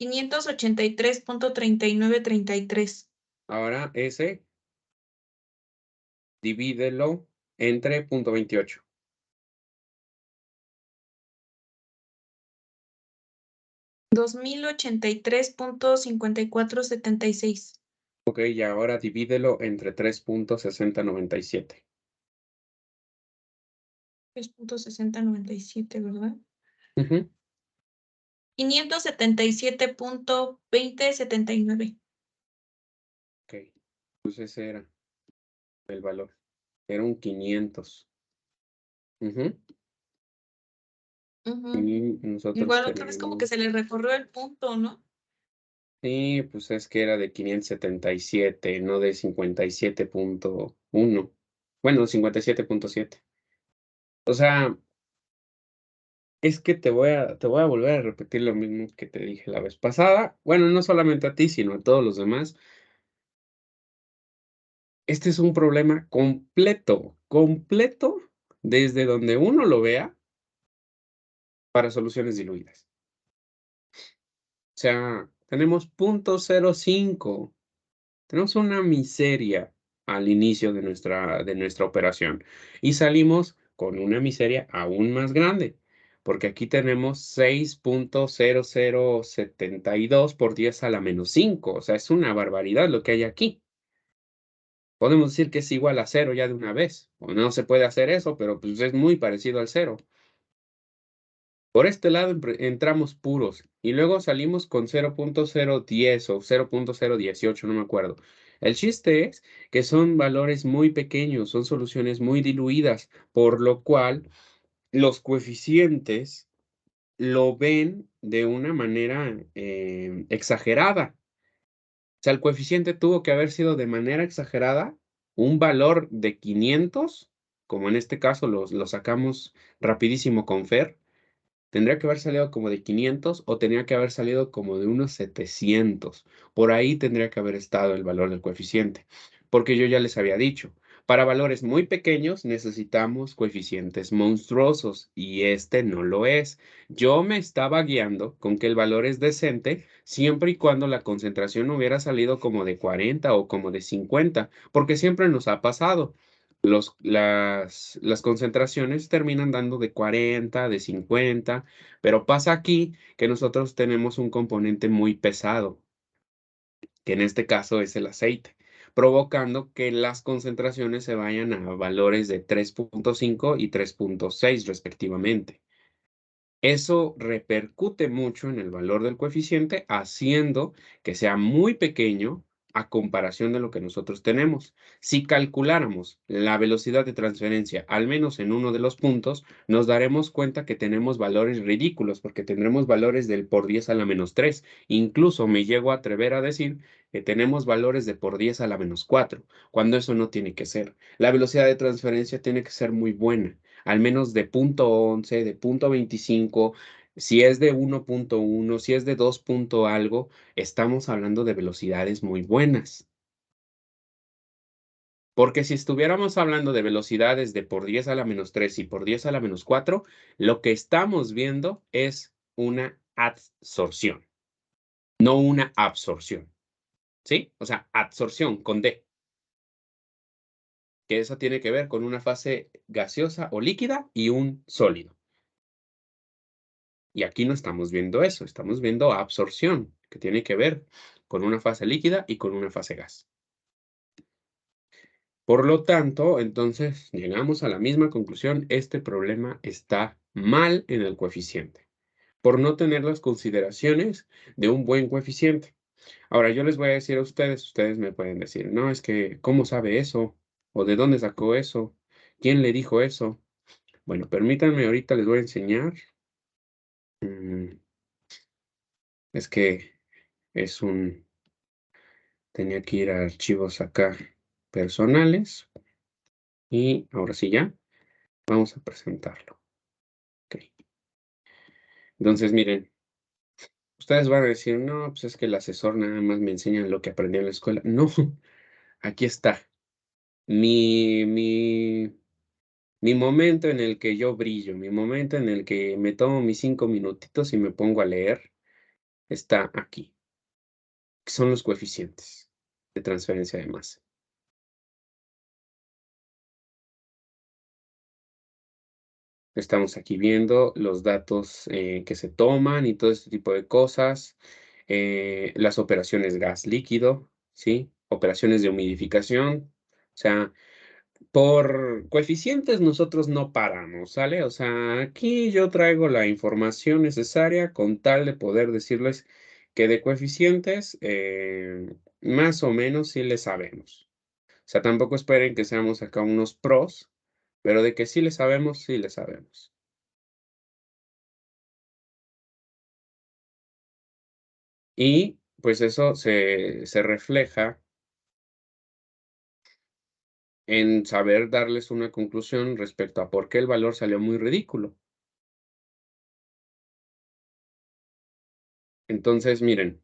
583.3933. Ahora ese, divídelo entre .28. 2083.5476. Ok, y ahora divídelo entre 3.6097. 3.6097, ¿verdad? Ujú. 577.2079. Ok, pues ese era el valor. Era un 500. Ujú. Ujú. Y nosotros Igual otra vez como que tenemos. se le recorrió el punto, ¿no? Sí, pues es que era de 577, no de 57.1. Bueno, 57.7. O sea, es que te voy a volver a repetir lo mismo que te dije la vez pasada. Bueno, no solamente a ti, sino a todos los demás. Este es un problema completo, desde donde uno lo vea, para soluciones diluidas. O sea, tenemos .05. Tenemos una miseria al inicio de nuestra operación y salimos con una miseria aún más grande, porque aquí tenemos 6.0072 por 10 a la menos 5. O sea, es una barbaridad lo que hay aquí. Podemos decir que es igual a cero ya de una vez, o no se puede hacer eso, pero pues es muy parecido al cero. Por este lado entramos puros y luego salimos con 0.010 o 0.018, no me acuerdo. El chiste es que son valores muy pequeños, son soluciones muy diluidas, por lo cual los coeficientes lo ven de una manera exagerada. O sea, el coeficiente tuvo que haber sido de manera exagerada un valor de 500, como en este caso lo sacamos rapidísimo con Fer, tendría que haber salido como de 500 o tenía que haber salido como de unos 700. Por ahí tendría que haber estado el valor del coeficiente, porque yo ya les había dicho, para valores muy pequeños necesitamos coeficientes monstruosos y este no lo es. Yo me estaba guiando con que el valor es decente siempre y cuando la concentración hubiera salido como de 40 o como de 50, porque siempre nos ha pasado. Las concentraciones terminan dando de 40, de 50, pero pasa aquí que nosotros tenemos un componente muy pesado, que en este caso es el aceite, provocando que las concentraciones se vayan a valores de 3.5 y 3.6 respectivamente. Eso repercute mucho en el valor del coeficiente, haciendo que sea muy pequeño a comparación de lo que nosotros tenemos. Si calculáramos la velocidad de transferencia, al menos en uno de los puntos, nos daremos cuenta que tenemos valores ridículos, porque tendremos valores del por 10 a la menos 3. Incluso me llego a atrever a decir que tenemos valores de por 10 a la menos 4, cuando eso no tiene que ser. La velocidad de transferencia tiene que ser muy buena, al menos de punto 11, de punto 25, si es de 1.1, si es de 2 punto algo, estamos hablando de velocidades muy buenas. Porque si estuviéramos hablando de velocidades de por 10 a la menos 3 y por 10 a la menos 4, lo que estamos viendo es una adsorción, no una absorción. ¿Sí? O sea, adsorción con D, que eso tiene que ver con una fase gaseosa o líquida y un sólido. Y aquí no estamos viendo eso, estamos viendo absorción, que tiene que ver con una fase líquida y con una fase gas. Por lo tanto, entonces llegamos a la misma conclusión, este problema está mal en el coeficiente, por no tener las consideraciones de un buen coeficiente. Ahora, yo les voy a decir a ustedes me pueden decir, no, es que, ¿cómo sabe eso? ¿O de dónde sacó eso? ¿Quién le dijo eso? Bueno, permítanme, ahorita les voy a enseñar. Es que es un... Tenía que ir a archivos acá personales. Y ahora sí ya, vamos a presentarlo. Ok. Entonces, miren, ustedes van a decir, no, pues es que el asesor nada más me enseña lo que aprendí en la escuela. No, aquí está. Mi momento en el que yo brillo, mi momento en el que me tomo mis 5 minutitos y me pongo a leer, está aquí. Que son los coeficientes de transferencia de masa. Estamos aquí viendo los datos que se toman y todo este tipo de cosas. Las operaciones gas líquido, ¿sí? Operaciones de humidificación. O sea, por coeficientes nosotros no paramos, ¿sale? O sea, aquí yo traigo la información necesaria con tal de poder decirles que de coeficientes más o menos sí le sabemos. O sea, tampoco esperen que seamos acá unos pros, pero de que sí le sabemos, sí le sabemos. Y pues eso se refleja en saber darles una conclusión respecto a por qué el valor salió muy ridículo. Entonces, miren,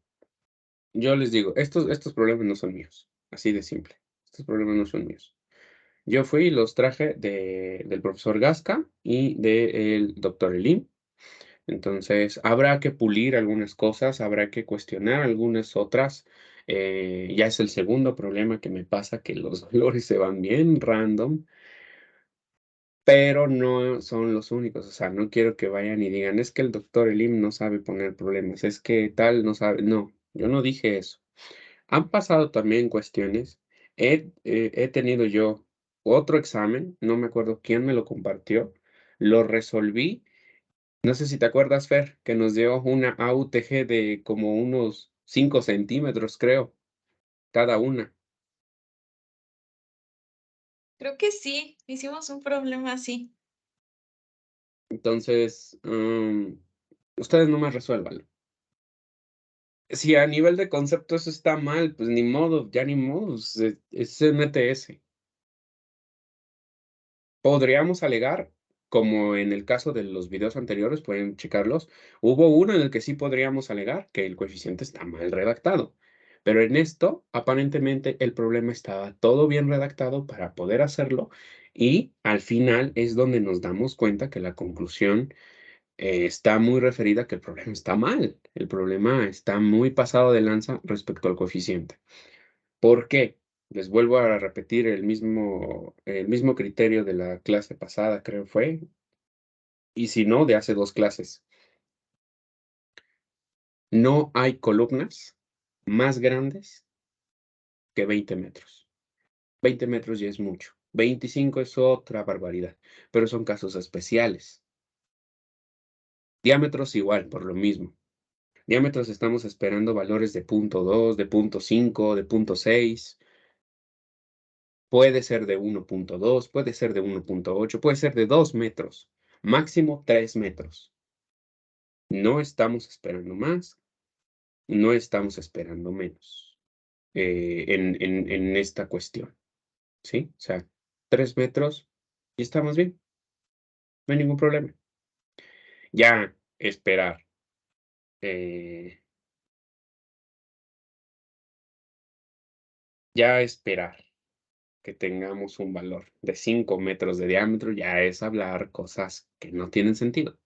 yo les digo, estos problemas no son míos, así de simple. Estos problemas no son míos. Yo fui y los traje del profesor Gasca y del doctor Elim. Entonces, habrá que pulir algunas cosas, habrá que cuestionar algunas otras. Ya es el segundo problema que me pasa, que los valores se van bien random, pero no son los únicos. O sea, no quiero que vayan y digan, es que el doctor Elim no sabe poner problemas, es que tal no sabe. No, yo no dije eso. Han pasado también cuestiones. He tenido yo otro examen, no me acuerdo quién me lo compartió, lo resolví. No sé si te acuerdas, Fer, que nos dio una AUTG de como unos 5 centímetros, creo, cada una. Creo que sí, hicimos un problema así. Entonces, ustedes nomás resuélvanlo. Si a nivel de concepto eso está mal, pues ni modo, ya ni modo, es MTS. Podríamos alegar, como en el caso de los videos anteriores, pueden checarlos, hubo uno en el que sí podríamos alegar que el coeficiente está mal redactado, pero en esto, aparentemente, el problema estaba todo bien redactado para poder hacerlo y al final es donde nos damos cuenta que la conclusión está muy referida a que el problema está mal, el problema está muy pasado de lanza respecto al coeficiente. ¿Por qué? Les vuelvo a repetir el mismo criterio de la clase pasada, creo fue, y si no, de hace 2 clases. No hay columnas más grandes que 20 metros. 20 metros ya es mucho. 25 es otra barbaridad, pero son casos especiales. Diámetros igual, por lo mismo. Diámetros estamos esperando valores de 0.2, de 0.5, de 0.6. Puede ser de 1.2, puede ser de 1.8, puede ser de 2 metros, máximo 3 metros. No estamos esperando más, no estamos esperando menos en esta cuestión, ¿sí? O sea, 3 metros y estamos bien, no hay ningún problema. Ya esperar, ya esperar que tengamos un valor de 5 metros de diámetro ya es hablar cosas que no tienen sentido.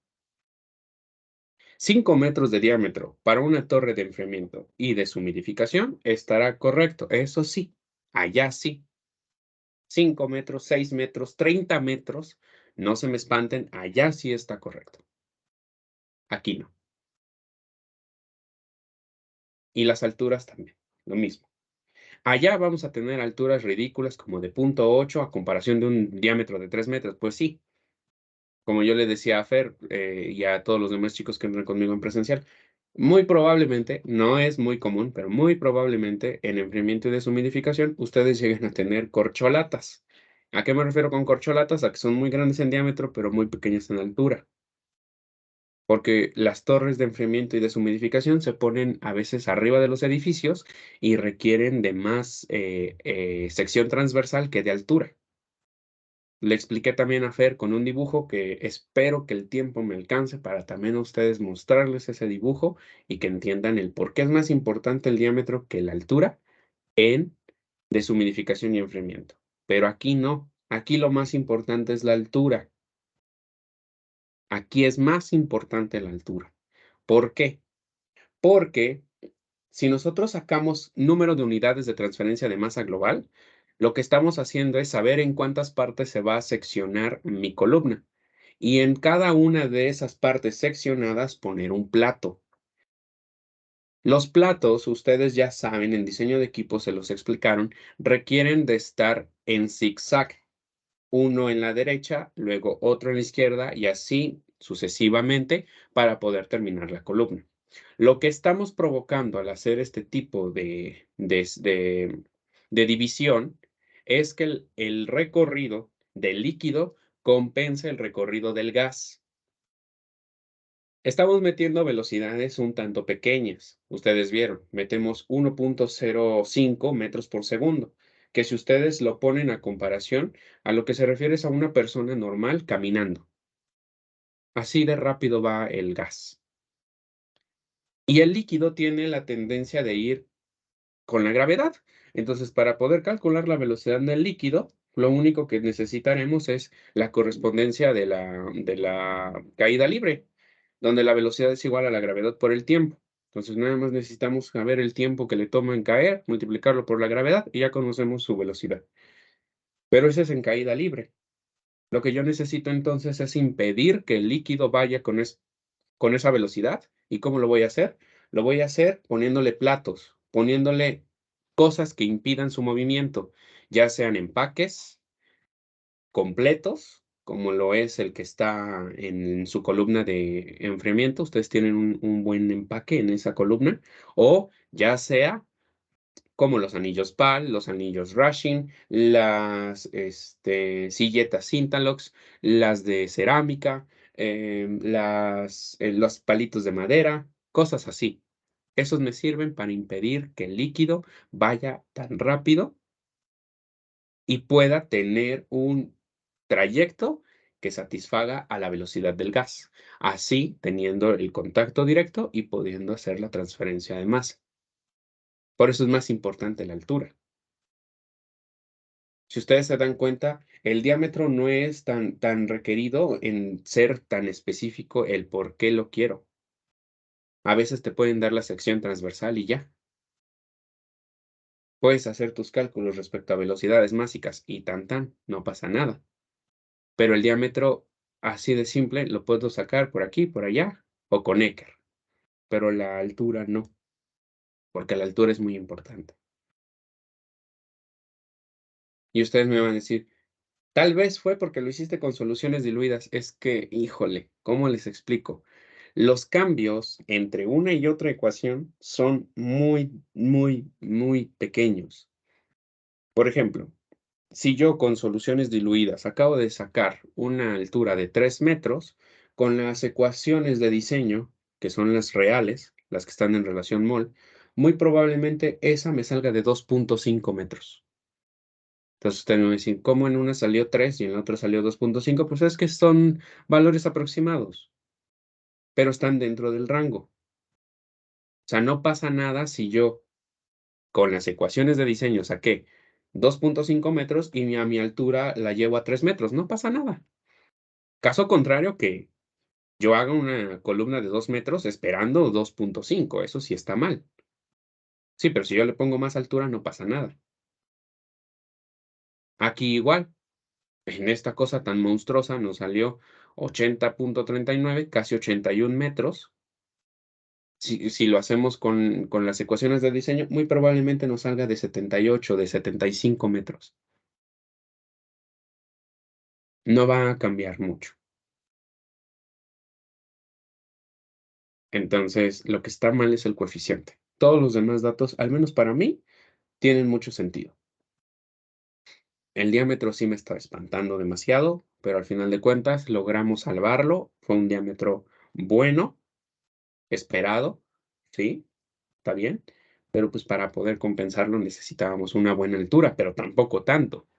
5 metros de diámetro para una torre de enfriamiento y deshumidificación estará correcto. Eso sí, allá sí. 5 metros, 6 metros, 30 metros, no se me espanten, allá sí está correcto. Aquí no. Y las alturas también, lo mismo. Allá vamos a tener alturas ridículas como de 0.8 a comparación de un diámetro de 3 metros. Pues sí, como yo le decía a Fer y a todos los demás chicos que entran conmigo en presencial, muy probablemente, no es muy común, pero muy probablemente en enfriamiento y deshumidificación ustedes lleguen a tener corcholatas. ¿A qué me refiero con corcholatas? A que son muy grandes en diámetro, pero muy pequeñas en altura. Porque las torres de enfriamiento y deshumidificación se ponen a veces arriba de los edificios y requieren de más sección transversal que de altura. Le expliqué también a Fer con un dibujo que espero que el tiempo me alcance para también a ustedes mostrarles ese dibujo y que entiendan el por qué es más importante el diámetro que la altura en deshumidificación y enfriamiento. Pero aquí no, aquí lo más importante es la altura. Aquí es más importante la altura. ¿Por qué? Porque si nosotros sacamos número de unidades de transferencia de masa global, lo que estamos haciendo es saber en cuántas partes se va a seccionar mi columna. Y en cada una de esas partes seccionadas poner un plato. Los platos, ustedes ya saben, en diseño de equipo se los explicaron, requieren de estar en zigzag. Uno en la derecha, luego otro en la izquierda y así sucesivamente para poder terminar la columna. Lo que estamos provocando al hacer este tipo de división es que el recorrido del líquido compensa el recorrido del gas. Estamos metiendo velocidades un tanto pequeñas. Ustedes vieron, metemos 1.05 metros por segundo, que si ustedes lo ponen a comparación, a lo que se refiere es a una persona normal caminando. Así de rápido va el gas. Y el líquido tiene la tendencia de ir con la gravedad. Entonces, para poder calcular la velocidad del líquido, lo único que necesitaremos es la correspondencia de la caída libre, donde la velocidad es igual a la gravedad por el tiempo. Entonces, nada más necesitamos saber el tiempo que le toma en caer, multiplicarlo por la gravedad y ya conocemos su velocidad. Pero ese es en caída libre. Lo que yo necesito entonces es impedir que el líquido vaya con esa velocidad. ¿Y cómo lo voy a hacer? Lo voy a hacer poniéndole platos, poniéndole cosas que impidan su movimiento, ya sean empaques completos, como lo es el que está en su columna de enfriamiento. Ustedes tienen un buen empaque en esa columna, o ya sea como los anillos PAL, los anillos Rushing, las silletas Sintalox, las de cerámica, los palitos de madera, cosas así. Esos me sirven para impedir que el líquido vaya tan rápido y pueda tener un trayecto que satisfaga a la velocidad del gas, así teniendo el contacto directo y pudiendo hacer la transferencia de masa. Por eso es más importante la altura. Si ustedes se dan cuenta, el diámetro no es tan requerido en ser tan específico el por qué lo quiero. A veces te pueden dar la sección transversal y ya. Puedes hacer tus cálculos respecto a velocidades máxicas y no pasa nada. Pero el diámetro, así de simple, lo puedo sacar por aquí, por allá o con Ecker. Pero la altura no, porque la altura es muy importante. Y ustedes me van a decir, tal vez fue porque lo hiciste con soluciones diluidas. Es que, híjole, ¿cómo les explico? Los cambios entre una y otra ecuación son muy, muy, muy pequeños. Por ejemplo, si yo con soluciones diluidas acabo de sacar una altura de 3 metros, con las ecuaciones de diseño, que son las reales, las que están en relación mol, muy probablemente esa me salga de 2.5 metros. Entonces ustedes me van a decir, ¿cómo en una salió 3 y en la otra salió 2.5? Pues es que son valores aproximados, pero están dentro del rango. O sea, no pasa nada si yo con las ecuaciones de diseño saqué 2.5 metros y a mi altura la llevo a 3 metros. No pasa nada. Caso contrario que yo haga una columna de 2 metros esperando 2.5. Eso sí está mal. Sí, pero si yo le pongo más altura no pasa nada. Aquí igual. En esta cosa tan monstruosa nos salió 80.39, casi 81 metros. Si lo hacemos con las ecuaciones de diseño, muy probablemente nos salga de 78, de 75 metros. No va a cambiar mucho. Entonces, lo que está mal es el coeficiente. Todos los demás datos, al menos para mí, tienen mucho sentido. El diámetro sí me está espantando demasiado, pero al final de cuentas logramos salvarlo. Fue un diámetro bueno, esperado, ¿sí? Está bien. Pero pues para poder compensarlo necesitábamos una buena altura, pero tampoco tanto.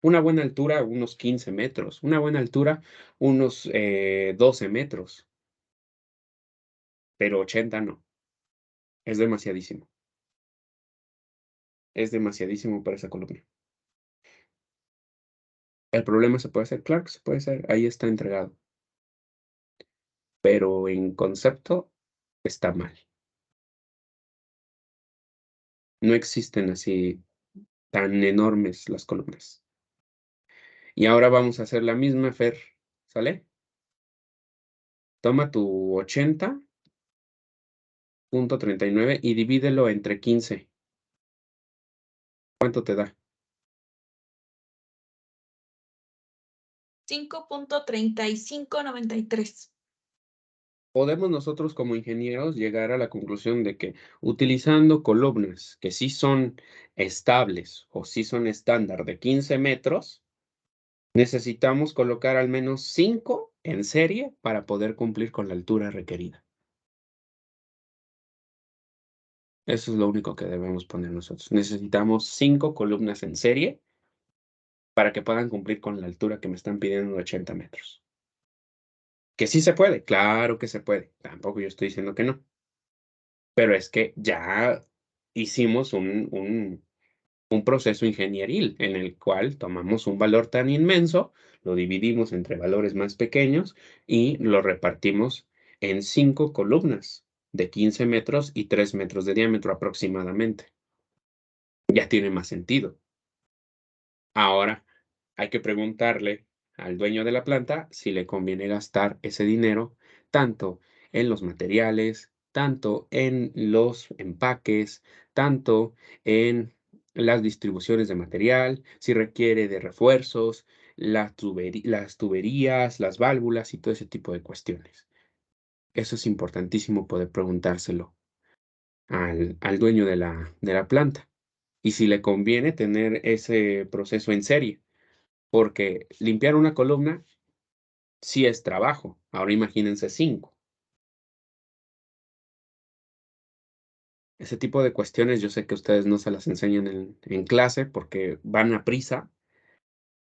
Una buena altura, unos 15 metros. Una buena altura, unos 12 metros. Pero 80 no. Es demasiadísimo. Es demasiadísimo para esa columna. ¿El problema se puede hacer? Claro que se puede hacer. Ahí está entregado. Pero en concepto está mal. No existen así tan enormes las columnas. Y ahora vamos a hacer la misma, Fer. ¿Sale? Toma tu 80.39 y divídelo entre 15. ¿Cuánto te da? 5.3593. Podemos nosotros como ingenieros llegar a la conclusión de que utilizando columnas que sí son estables o sí son estándar de 15 metros, necesitamos colocar al menos 5 en serie para poder cumplir con la altura requerida. Eso es lo único que debemos poner nosotros. Necesitamos 5 columnas en serie para que puedan cumplir con la altura que me están pidiendo de 80 metros. ¿Que sí se puede? Claro que se puede. Tampoco yo estoy diciendo que no. Pero es que ya hicimos un proceso ingenieril en el cual tomamos un valor tan inmenso, lo dividimos entre valores más pequeños y lo repartimos en 5 columnas de 15 metros y 3 metros de diámetro aproximadamente. Ya tiene más sentido. Ahora hay que preguntarle al dueño de la planta si le conviene gastar ese dinero tanto en los materiales, tanto en los empaques, tanto en las distribuciones de material, si requiere de refuerzos, las tuberías, las válvulas y todo ese tipo de cuestiones. Eso es importantísimo poder preguntárselo al dueño de la planta. y si le conviene tener ese proceso en serie, porque limpiar una columna sí es trabajo. Ahora imagínense 5. Ese tipo de cuestiones yo sé que ustedes no se las enseñan en clase porque van a prisa,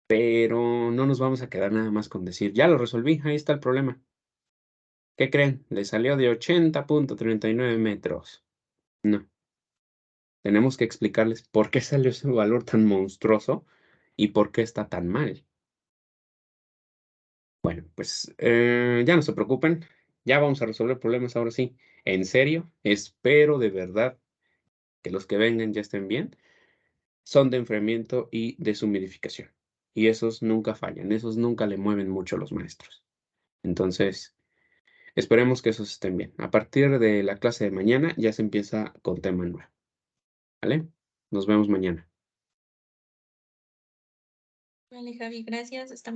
pero no nos vamos a quedar nada más con decir, ya lo resolví, ahí está el problema. ¿Qué creen? Le salió de 80.39 metros. No. Tenemos que explicarles por qué salió ese valor tan monstruoso y por qué está tan mal. Bueno, pues ya no se preocupen, ya vamos a resolver problemas ahora sí. En serio, espero de verdad que los que vengan ya estén bien. Son de enfriamiento y deshumidificación. Y esos nunca fallan, esos nunca le mueven mucho a los maestros. Entonces, esperemos que esos estén bien. A partir de la clase de mañana ya se empieza con tema nuevo. ¿Vale? Nos vemos mañana. Vale, Javi, gracias. Hasta